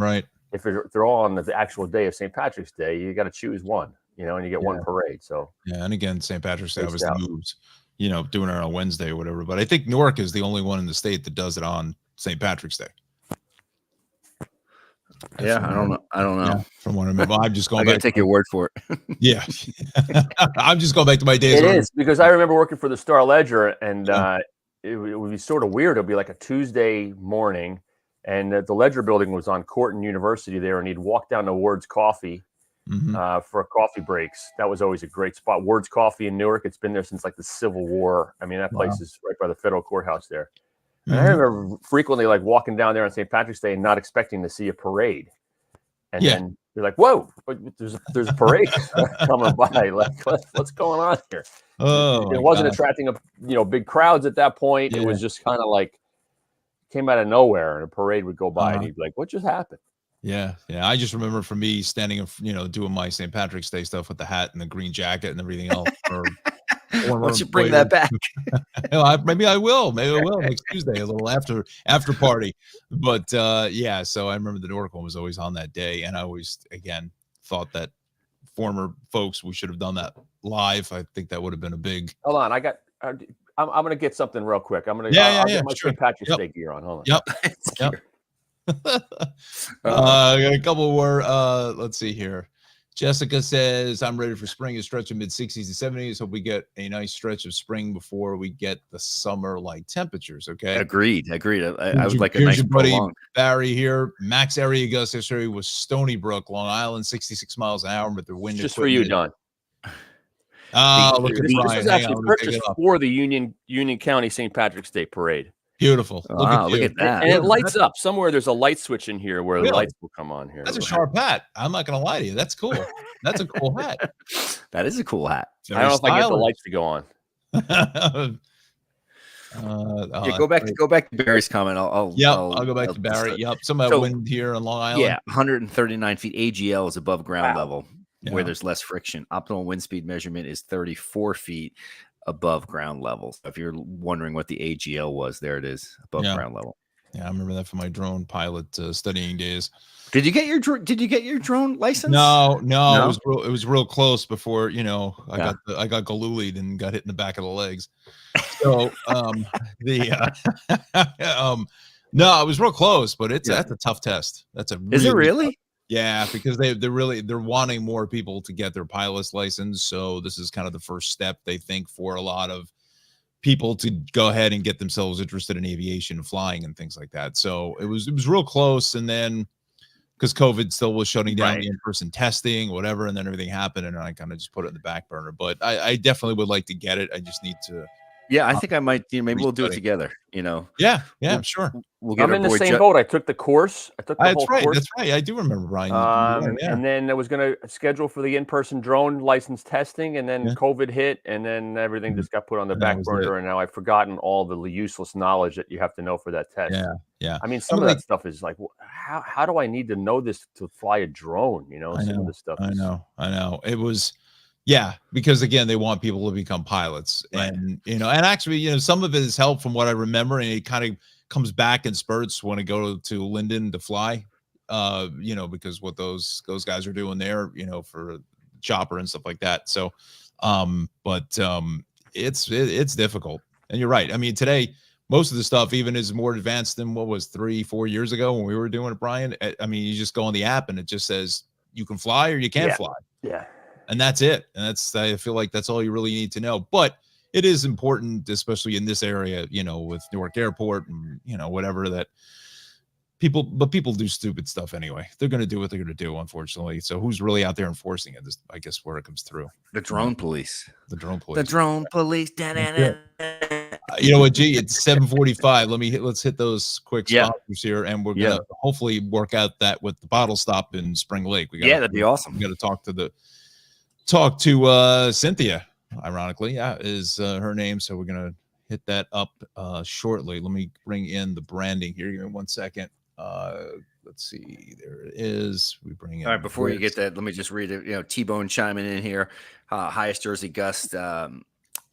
if they're all on the actual day of St. Patrick's Day, you got to choose one, and you get one parade. So and again, St. Patrick's Day obviously moves, doing it on a Wednesday or whatever. But I think Newark is the only one in the state that does it on St. Patrick's Day. Yeah, I don't know. Yeah, from what I remember, I'm just going. I gotta take your word for it. Yeah, I'm just going back to my days. It is because I remember working for the Star Ledger, and it would be sort of weird. It'd be like a Tuesday morning, and the Ledger building was on Corton University there, and you'd walk down to Ward's Coffee, for coffee breaks. That was always a great spot. Ward's Coffee in Newark. It's been there since like the Civil War. I mean, that place is right by the federal courthouse there. And I remember frequently like walking down there on St. Patrick's Day and not expecting to see a parade. And then you're like, whoa, there's a parade coming by. Like, what's going on here? It wasn't attracting big crowds at that point. It was just kind of like came out of nowhere, and a parade would go by, and you'd be like, what just happened? Yeah. I just remember for me standing, doing my St. Patrick's Day stuff with the hat and the green jacket and everything else. Why don't you bring that back? Maybe I will. Maybe I will next Tuesday, a little after party. But so I remember the Newark one was always on that day, and I always thought that former folks, we should have done that live. I think that would have been a big. Hold on, I'm gonna get something real quick. I'm gonna get my St. Patrick's Day gear on. Hold on. Yep. Got a couple more. Let's see here. Jessica says, I'm ready for spring, a stretch of mid-60s and 70s. Hope we get a nice stretch of spring before we get the summer-like temperatures, okay? Agreed. I would like a nice buddy Barry here. Max area gust yesterday was Stony Brook, Long Island, 66 miles an hour, but the wind just for you, Don. Look at this Brian. was actually purchased for the Union County St. Patrick's Day Parade. Beautiful. Look at that. And it lights up. Somewhere there's a light switch in here where the lights will come on here. That's a sharp hat. I'm not going to lie to you. That's cool. That's a cool hat. That is a cool hat. I don't know if I get the lights to go on. Go back to Barry's comment. I'll go back to Barry. Yep. Some wind here on Long Island. Yeah, 139 feet. AGL is above ground level where there's less friction. Optimal wind speed measurement is 34 feet above ground level. So if you're wondering what the AGL was, there it is, above ground level. Yeah, I remember that from my drone pilot studying days. Did you get your drone license? No. It was real close before I got galulied and got hit in the back of the legs. So no, it was real close, but that's a tough test. Is it really? Yeah, because they're wanting more people to get their pilot's license. So this is kind of the first step, they think, for a lot of people to go ahead and get themselves interested in aviation and flying and things like that. So it was real close. And then because COVID still was shutting down the in-person testing, whatever, and then everything happened, and I kind of just put it in the back burner. But I definitely would like to get it. I just need to. Yeah, I think I might. Maybe we'll do it together. Yeah, I'm sure. I'm in the same boat. I took the course. I took the whole course. That's right. I do remember, Brian. And then I was going to schedule for the in-person drone license testing, and then COVID hit, and then everything just got put on the back burner. And now I've forgotten all the useless knowledge that you have to know for that test. Yeah. I mean, some of that stuff is like, how do I need to know this to fly a drone? Some of this stuff. I know. It was. Yeah, because again, they want people to become pilots, and and actually, some of it is help from what I remember, and it kind of comes back in spurts when I go to Linden to fly, because what those guys are doing there, for chopper and stuff like that. So, it's difficult, and you're right. I mean, today most of the stuff even is more advanced than what was 3-4 years ago when we were doing it, Brian. I mean, you just go on the app and it just says you can fly or you can't fly. Yeah. And that's it. And I feel like that's all you really need to know. But it is important, especially in this area, with Newark Airport and, whatever, that people do stupid stuff anyway. They're going to do what they're going to do, unfortunately. So who's really out there enforcing it? This, I guess, where it comes through. The drone police. The drone police. The drone police. You know what, G? It's 7:45. Let's hit those quick sponsors here, and we're gonna hopefully work out that with the bottle stop in Spring Lake. That'd be awesome. We got to talk to Cynthia. Ironically, is her name. So we're gonna hit that up shortly. Let me bring in the branding here. Give me 1 second. Let's see. There it is. We bring in. All right. Before you get that, let me just read it. T-Bone chiming in here. Highest Jersey gust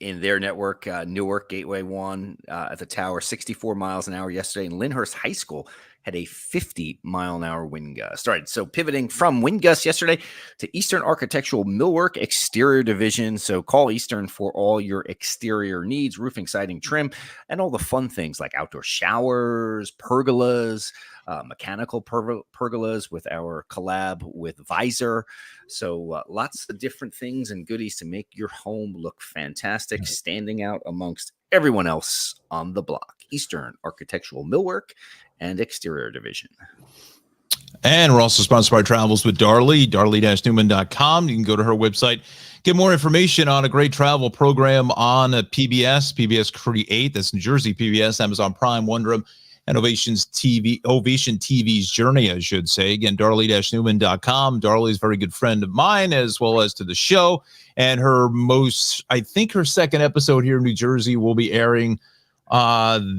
in their network, Newark Gateway 1 at the tower, 64 miles an hour yesterday. And Lyndhurst High School had a 50-mile-an-hour wind gust. All right, so pivoting from wind gusts yesterday to Eastern Architectural Millwork Exterior Division. So call Eastern for all your exterior needs, roofing, siding, trim, and all the fun things like outdoor showers, pergolas, mechanical pergolas with our collab with Visor. So lots of different things and goodies to make your home look fantastic, standing out amongst everyone else on the block. Eastern Architectural Millwork and Exterior Division. And we're also sponsored by Travels with Darlie, darlie-newman.com. You can go to her website, get more information on a great travel program on PBS Create, that's New Jersey PBS, Amazon Prime, Wonderum, and Ovation TV's journey, I should say. Again, darlie-newman.com. Darlie is a very good friend of mine, as well as to the show. And I think her second episode here in New Jersey will be airing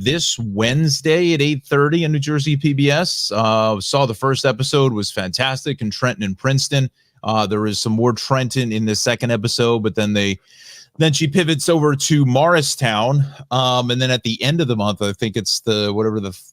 this Wednesday at 8:30 in New Jersey PBS. Saw the first episode, was fantastic in Trenton and Princeton. There is some more Trenton in the second episode, but then she pivots over to Morristown. And then at the end of the month, I think it's the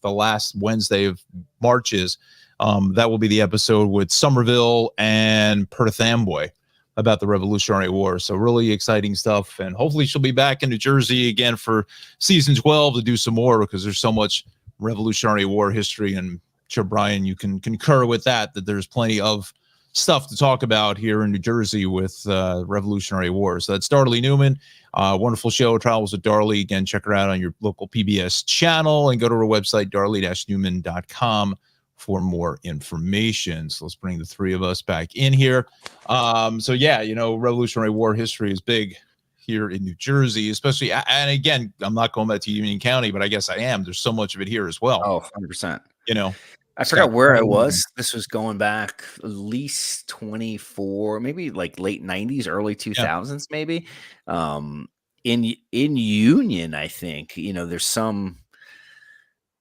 last Wednesday of March is, that will be the episode with Somerville and Perth Amboy about the Revolutionary War. So really exciting stuff. And hopefully she'll be back in New Jersey again for season 12 to do some more, because there's so much Revolutionary War history. And I'm sure, Brian, you can concur with that there's plenty of stuff to talk about here in New Jersey with Revolutionary War. So that's Darlie Newman. Wonderful show, Travels with Darlie. Again, check her out on your local PBS channel and go to her website, darlie-newman.com, for more information. So let's bring the three of us back in here. So yeah, Revolutionary War history is big here in New Jersey, especially. And again, I'm not going back to Union County, but I guess I am. There's so much of it here as well. Oh, 100%. I Scott, forgot where I was. This was going back at least 24, maybe like late 90s, early 2000s, maybe. In Union, I think, there's some,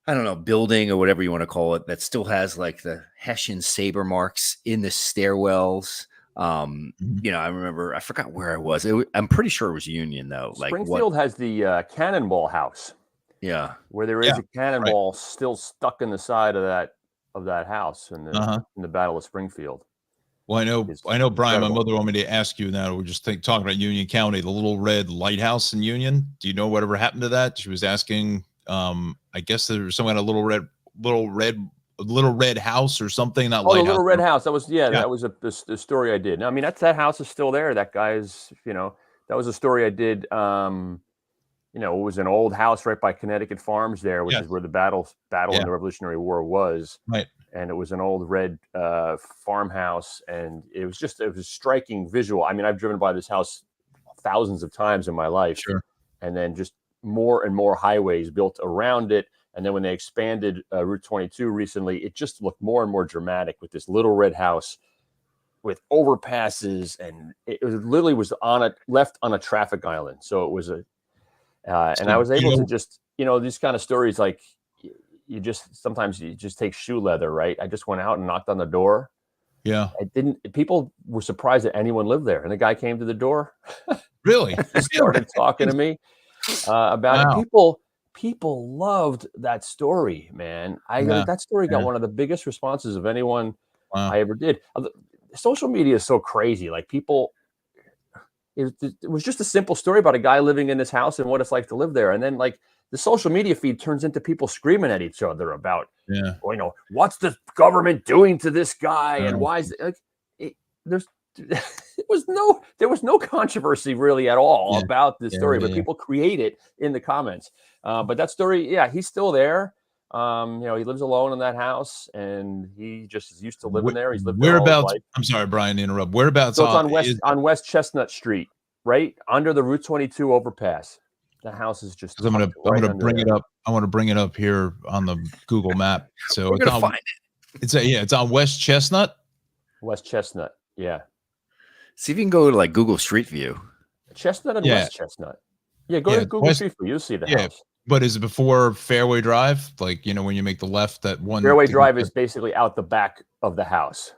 I don't know, building or whatever you want to call it, that still has like the Hessian saber marks in the stairwells. I remember, I forgot where I was. I'm pretty sure it was Union though. Springfield has the Cannonball House. Yeah. Where there is a cannonball still stuck in the side of that house in the Battle of Springfield. Well, I know, Brian, my mother wanted me to ask you now. We're just talking about Union County, the little red lighthouse in Union. Do you know whatever happened to that? She was asking. I guess there was some kind of little red house or something. Not lighthouse. The little red house. That was that was the story I did. No, I mean that house is still there. That guy's that was a story I did. It was an old house right by Connecticut Farms there, which is where the battle in the Revolutionary War was. Right. And it was an old red farmhouse, and it was a striking visual. I mean, I've driven by this house thousands of times in my life. Sure. And then just more and more highways built around it. And then when they expanded Route 22 recently, it just looked more and more dramatic with this little red house with overpasses, and it literally was left on a traffic island. So it was and I was able to just, these kind of stories, like sometimes you just take shoe leather, right? I just went out and knocked on the door. Yeah. People were surprised that anyone lived there. And the guy came to the door. Really? Started talking to me about it. People loved that story, man. That story got one of the biggest responses of anyone I ever did. Social media is so crazy. Like it was just a simple story about a guy living in this house and what it's like to live there. And then like the social media feed turns into people screaming at each other about, what's the government doing to this guy? And why is it there was no controversy really at all about this story, but people create it in the comments. But that story, he's still there. He lives alone in that house, and he just is used to living there. He's lived there all his life. I'm sorry, Brian, to interrupt. Whereabouts? So it's on West Chestnut Street, right under the Route 22 overpass. The house is just. I'm gonna bring it up. I want to bring it up here on the Google map. So we're gonna find it. It's on West Chestnut. West Chestnut, yeah. See if you can go to like Google Street View. Chestnut and West Chestnut. Yeah, go to Google Street View. You'll see the house. But is it before Fairway Drive? Like, when you make the left, that one. Fairway Drive is basically out the back of the house.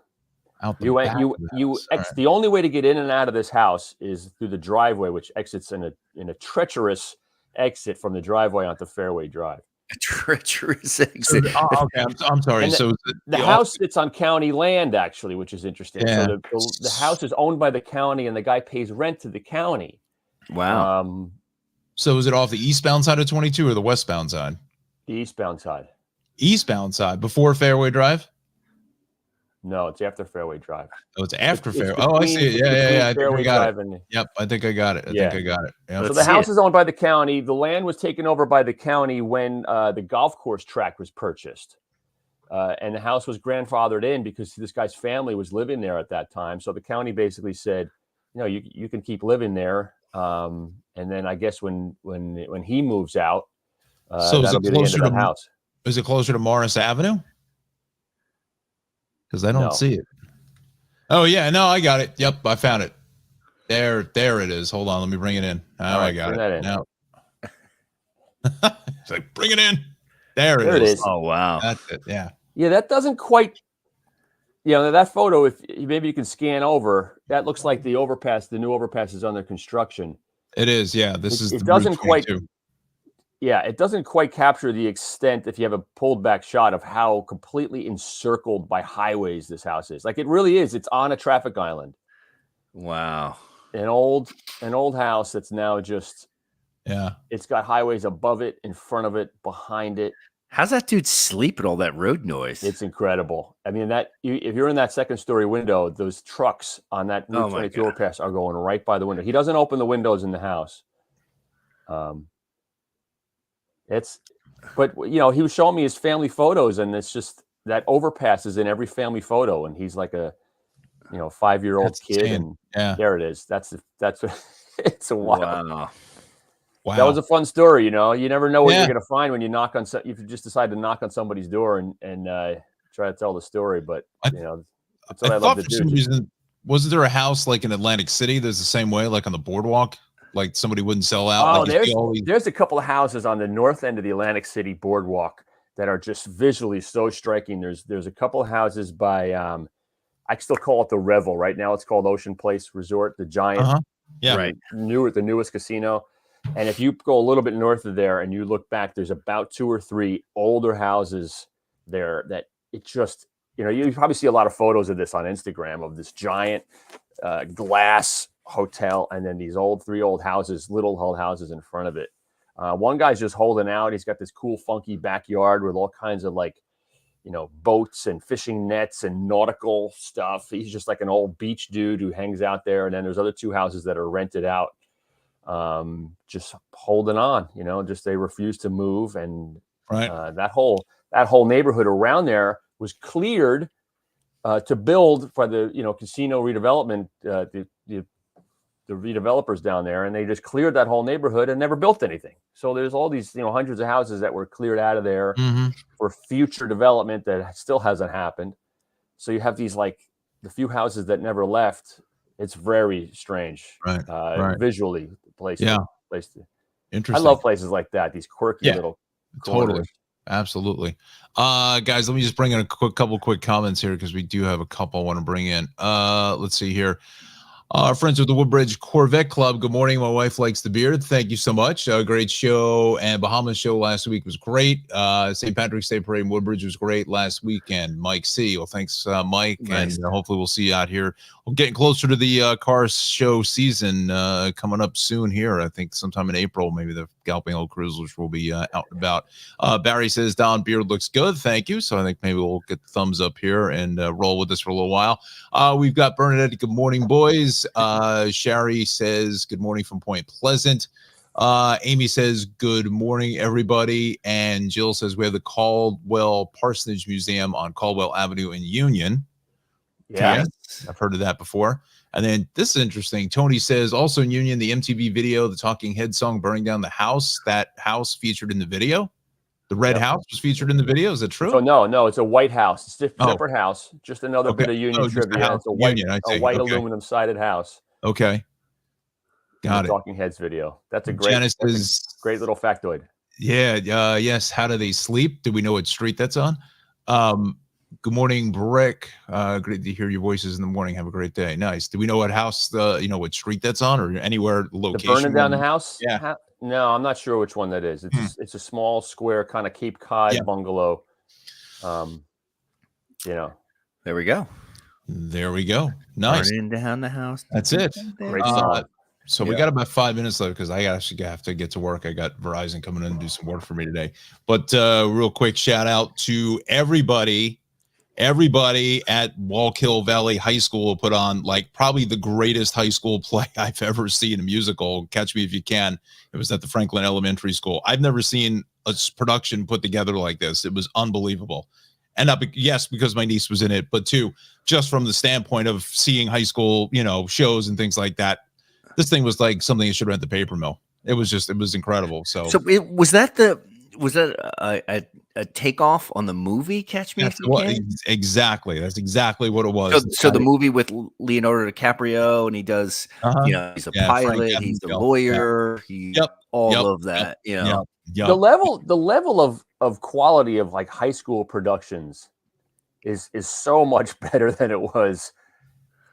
The only way to get in and out of this house is through the driveway, which exits in a treacherous exit from the driveway onto Fairway Drive. A treacherous exit. Okay, I'm sorry. So the house sits on county land, actually, which is interesting. Yeah. So the house is owned by the county, and the guy pays rent to the county. Wow. So is it off the eastbound side of 22 or the westbound side? The eastbound side. Eastbound side before Fairway Drive? No, it's after Fairway Drive. Oh, it's after Fairway. Oh, I see it. Yeah. I think I got it. Yep, I think I got it. Yep. So the house is owned by the county. The land was taken over by the county when the golf course track was purchased. And the house was grandfathered in because this guy's family was living there at that time. So the county basically said, you can keep living there. And then I guess when he moves out, so that'll be the end of that house. Is it closer to Morris Avenue? Because I don't see it. Oh yeah, no, I got it. Yep, I found it. There it is. Hold on, let me bring it in. Oh, I got it. Now. It's like, bring it in. There it is. Oh wow, that's it. Yeah. Yeah, that doesn't quite. That photo. If maybe you can scan over, that looks like the overpass. The new overpass is under construction. It is. Yeah, it doesn't quite. Yeah, it doesn't quite capture the extent if you have a pulled back shot of how completely encircled by highways this house is. Like it really is. It's on a traffic island. Wow. An old house that's now just. Yeah. It's got highways above it, in front of it, behind it. How's that dude sleep with all that road noise? It's incredible. I mean, if you're in that second story window, those trucks on that Route 22 overpass are going right by the window. He doesn't open the windows in the house. But he was showing me his family photos, and it's just that overpass is in every family photo, and he's like a 5-year-old kid, insane. And there it is. That's it's a wild. Wow. That was a fun story. You never know what you're going to find when you knock on. If you just decide to knock on somebody's door and try to tell the story, but that's what I love to do. For some reason, wasn't there a house like in Atlantic City? There's the same way, like on the boardwalk, like somebody wouldn't sell out. Oh, there's a couple of houses on the north end of the Atlantic City boardwalk that are just visually so striking. There's a couple of houses by I still call it the Revel. Right now, it's called Ocean Place Resort, the giant, right, the newest casino. And if you go a little bit north of there and you look back, there's about 2 or 3 older houses there that it just, you probably see a lot of photos of this on Instagram of this giant glass hotel and then these 3 old houses, little old houses in front of it. One guy's just holding out. He's got this cool, funky backyard with all kinds of boats and fishing nets and nautical stuff. He's just like an old beach dude who hangs out there. And then there's other 2 houses that are rented out. Just holding on, just they refuse to move, and that whole neighborhood around there was cleared to build for the casino redevelopment, the redevelopers down there, and they just cleared that whole neighborhood and never built anything. So there's all these hundreds of houses that were cleared out of there for future development that still hasn't happened. So you have these the few houses that never left. It's very strange, visually. Place to. Interesting. I love places like that. These quirky little corners. Totally, absolutely. Guys, let me just bring in a couple quick comments here because we do have a couple I want to bring in. Let's see here. Friends with the Woodbridge Corvette Club. Good morning. My wife likes the beard. Thank you so much. Great show. And Bahamas show last week was great. St. Patrick's Day Parade in Woodbridge was great last weekend. Mike C. Well, thanks, Mike. Nice. And hopefully we'll see you out here. We're getting closer to the car show season coming up soon here. I think sometime in April, maybe the Galloping Old Cruisers will be out and about. Barry says, Don, beard looks good. Thank you. So I think maybe we'll get the thumbs up here and roll with this for a little while. We've got Bernadette. Good morning, boys. Sherry says good morning from Point Pleasant. Amy says good morning, everybody. And Jill says we have the Caldwell Parsonage Museum on Caldwell Avenue in Union. Yes, I've heard of that before. And then this is interesting. Tony says also in Union, the MTV video, the Talking Heads song Burning Down the House, that house featured in the video. The red house was featured in the video. Is that true? So no, it's a white house. It's a separate house. Just another bit of Union trivia. It's a white aluminum sided house. Okay. Got it. Talking Heads video. That's a great little factoid. Yeah. Yes. How do they sleep? Do we know what street that's on? Good morning, Brick. Great to hear your voices in the morning. Have a great day. Nice. Do we know what house, what street that's on, or anywhere location? Burning down the house? Yeah. No, I'm not sure which one that is. It's a small square kind of Cape Cod bungalow. There we go. There we go. Nice. Burning down the house. That's it. Great song. So we got about 5 minutes left because I actually have to get to work. I got Verizon coming in and do some work for me today. But real quick shout out to everybody at Wallkill Valley High School put on probably the greatest high school play I've ever seen, a musical. Catch Me If You Can. It was at the Franklin Elementary School. I've never seen a production put together like this. It was unbelievable. and not yes, because my niece was in it, but two, just from the standpoint of seeing high school, shows and things like that. This thing was like something you should rent the paper mill. It was incredible. So was that a takeoff on the movie Catch Me If You Can? Exactly. That's exactly what it was. So the movie with Leonardo DiCaprio, and he does, he's a pilot, he's a lawyer, all of that. The level of quality of like high school productions is so much better than it was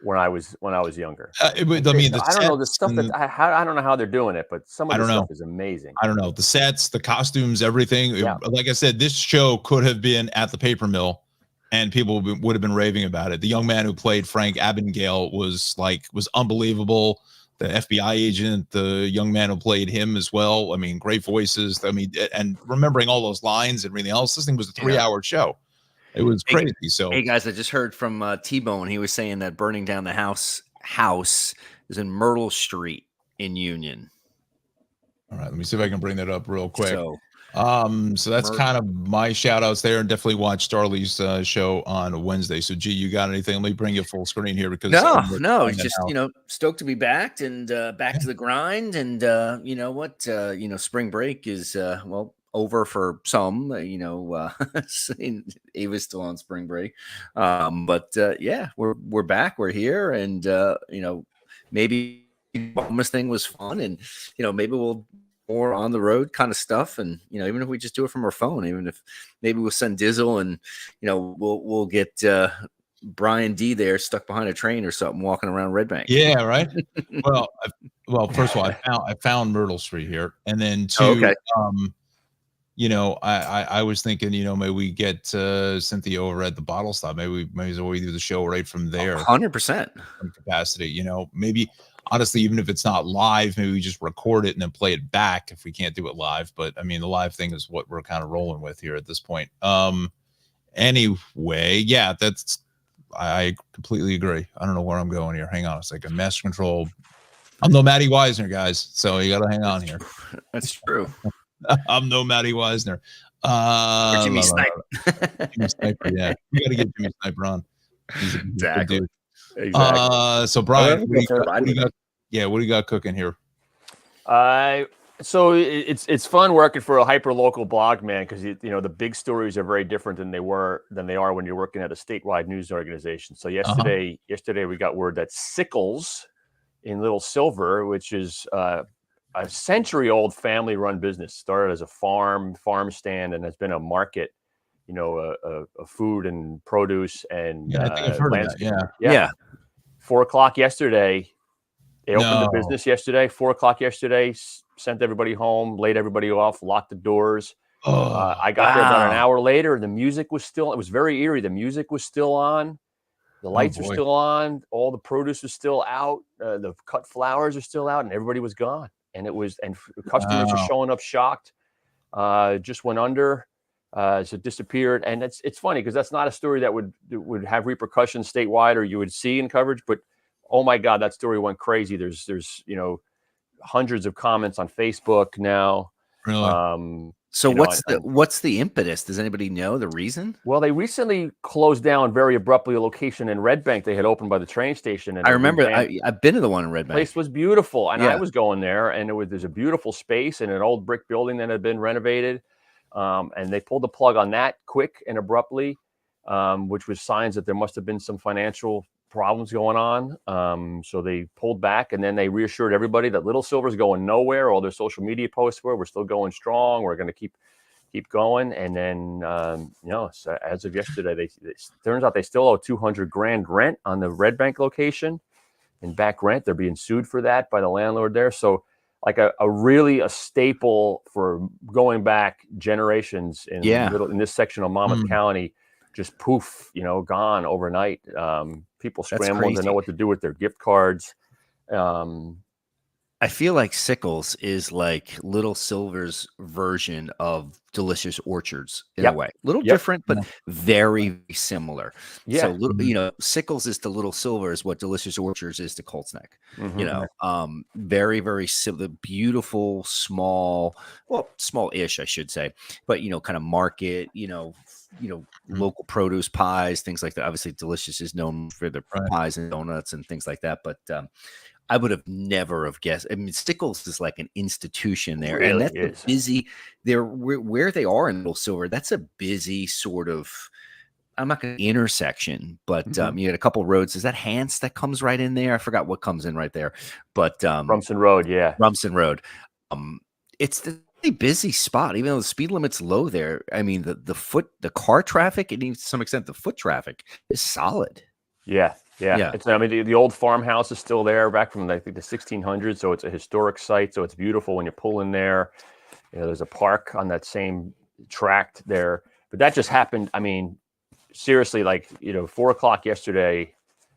when I was younger. I mean, I don't know the stuff that I don't know how they're doing it, but some of the stuff is amazing. I don't know the sets, the costumes, everything. Yeah. Like I said, this show could have been at the paper mill, and people would have been raving about it. The young man who played Frank Abagnale was unbelievable. The FBI agent, the young man who played him as well. I mean, great voices. I mean, and remembering all those lines and everything else. This thing was a 3-hour show. It was crazy. Hey guys, I just heard from T-Bone. He was saying that burning down the house is in Myrtle Street in Union. All right, let me see if I can bring that up real quick. So that's kind of my shout outs there, and definitely watch Starley's show on Wednesday. So G, you got anything? Let me bring you full screen here because no, it's just stoked to be back and back to the grind, and spring break is over for some, Ava's still on spring break. But we're back, we're here. And, maybe this thing was fun, and, maybe we'll more on the road kind of stuff. And, even if we just do it from our phone, even if maybe we'll send Dizzle and, we'll get, Brian D there stuck behind a train or something, walking around Red Bank. Yeah. Right. well, first of all, I found Myrtle Street here. And then two, I was thinking, maybe we get Cynthia over at the bottle stop. Maybe we do the show right from there. 100% capacity. Maybe honestly, even if it's not live, maybe we just record it and then play it back if we can't do it live. But I mean, the live thing is what we're kind of rolling with here at this point. Anyway, yeah, I completely agree. I don't know where I'm going here. Hang on a second. Master Control. I'm no Maddie Weisner, guys. So you got to hang on here. That's true. I'm no Maddie Weisner. Jimmy Sniper. Jimmy Sniper, yeah. You got to get Jimmy Sniper on. He's a exactly. Good dude. So Brian, what do you got cooking here? So it's fun working for a hyper local blog, man, because the big stories are very different than they are when you're working at a statewide news organization. So yesterday we got word that Sickles in Little Silver, which is a century-old family-run business, started as a farm stand, and has been a market, a food and produce and I think I've heard of that. Yeah. 4:00 yesterday. They opened the business yesterday. 4:00 yesterday. Sent everybody home, laid everybody off, locked the doors. I got there about an hour later. The music was still. It was very eerie. The music was still on. The lights were still on. All the produce was still out. The cut flowers are still out, and everybody was gone. And customers are showing up shocked. Just went under. So disappeared. And it's funny because that's not a story that would have repercussions statewide or you would see in coverage. But oh my God, that story went crazy. There's hundreds of comments on Facebook now. Really? So what's the impetus? Does anybody know the reason? Well, they recently closed down very abruptly a location in Red Bank they had opened by the train station. And I remember I've been to the one in Red Bank. The place was beautiful, and I was going there, and there's a beautiful space and an old brick building that had been renovated, and they pulled the plug on that quick and abruptly, which was signs that there must have been some financial problems going on. So they pulled back, and then they reassured everybody that Little Silver's going nowhere. All their social media posts we're still going strong. We're going to keep going. And then, so as of yesterday, it turns out they still owe $200,000 rent on the Red Bank location and back rent. They're being sued for that by the landlord there. So like a staple for going back generations in this section of Monmouth County, just poof, gone overnight. People scrambling to know what to do with their gift cards. I feel like Sickles is like Little Silver's version of Delicious Orchards in a way. A little different, but very similar. Yeah. So, little, Sickles is to Little Silver is what Delicious Orchards is to Colts Neck. Very, very similar, beautiful, small-ish, I should say, but, kind of market, local produce pies, things like that. Obviously, Delicious is known for the pies and donuts and things like that, but I would have never have guessed. I mean, Sickles is like an institution there, really and that's busy. They're where they are in Little Silver. That's a busy sort of. I'm not going to intersection, but you had a couple roads. Is that Hance that comes right in there? I forgot what comes in right there, but Rumson Road, Rumson Road. It's the busy spot, even though the speed limit's low there. I mean, the car traffic, and even to some extent the foot traffic is solid. Yeah. It's, I mean, the old farmhouse is still there back from I think the 1600s. So it's a historic site. So it's beautiful when you pull in there. There's a park on that same tract there. But that just happened. I mean, seriously, 4:00 yesterday.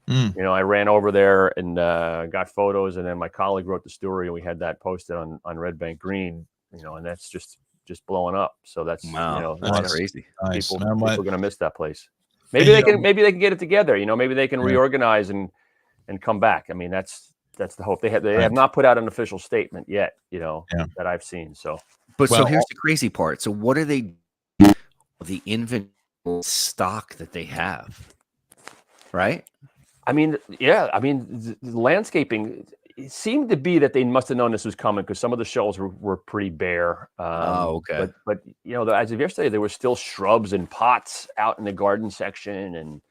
I ran over there and got photos, and then my colleague wrote the story, and we had that posted on Red Bank Green. And that's just blowing up. So that's that's crazy. People are going to miss that place. Maybe they can get it together. Maybe they can reorganize and come back. I mean, that's the hope. They have not put out an official statement yet, that I've seen. So, so here's the crazy part. So what are they? The inventory stock that they have, right? I mean, the landscaping. It seemed to be that they must have known this was coming because some of the shelves were pretty bare. Okay. But as of yesterday, there were still shrubs and pots out in the garden section, and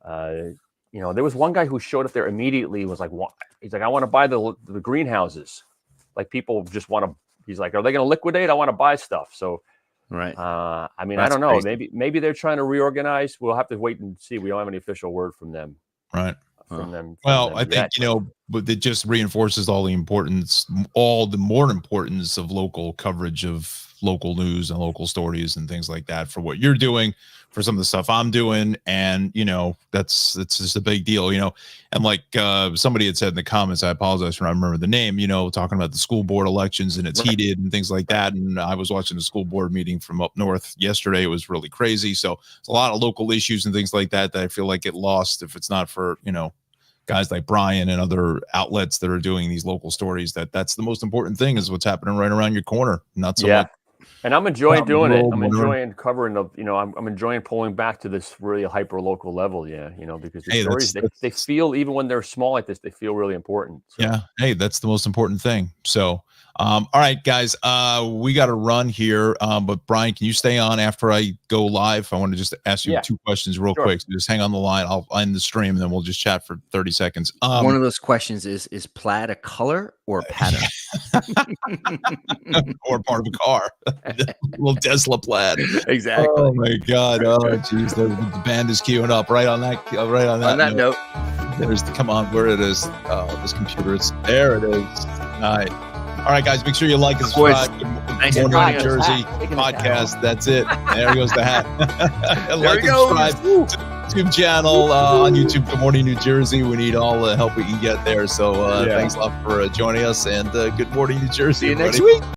there was one guy who showed up there immediately. Was like, he's like, I want to buy the greenhouses. Like people just want to. He's like, are they going to liquidate? I want to buy stuff. So, right. I mean, That's I don't know. crazy. Maybe they're trying to reorganize. We'll have to wait and see. We don't have any official word from them. Right. I think but it just reinforces all the more importance of local coverage of local news and local stories and things like that for what you're doing, for some of the stuff I'm doing, and that's just a big deal, and like somebody had said in the comments, I apologize for not remember the name, talking about the school board elections and it's heated and things like that, and I was watching the school board meeting from up north yesterday. It was really crazy. So it's a lot of local issues and things like that I feel like get lost if it's not for guys like Brian and other outlets that are doing these local stories. That's the most important thing, is what's happening right around your corner, not so much. And I'm enjoying doing it. I'm enjoying covering I'm enjoying pulling back to this really hyper local level. Because the stories they feel, even when they're small like this, they feel really important. So. Yeah. Hey, that's the most important thing. So, all right, guys, we got to run here. But Brian, can you stay on after I go live? I want to just ask you 2 questions real quick. So just hang on the line. I'll end the stream and then we'll just chat for 30 seconds. One of those questions is plaid a color or a pattern? Or part of a car. Little Tesla plaid. Exactly. Oh my God. Oh geez, the band is queuing up right on that. Right on that. On that note. Come on, where it is. This computer. There it is. All right. All right, guys, make sure you like and subscribe. Good Morning New Jersey podcast. That's it. There goes the hat. Like and subscribe to the YouTube channel on YouTube. Good Morning New Jersey. We need all the help we can get there. So thanks a lot for joining us, and good morning, New Jersey. See you next week.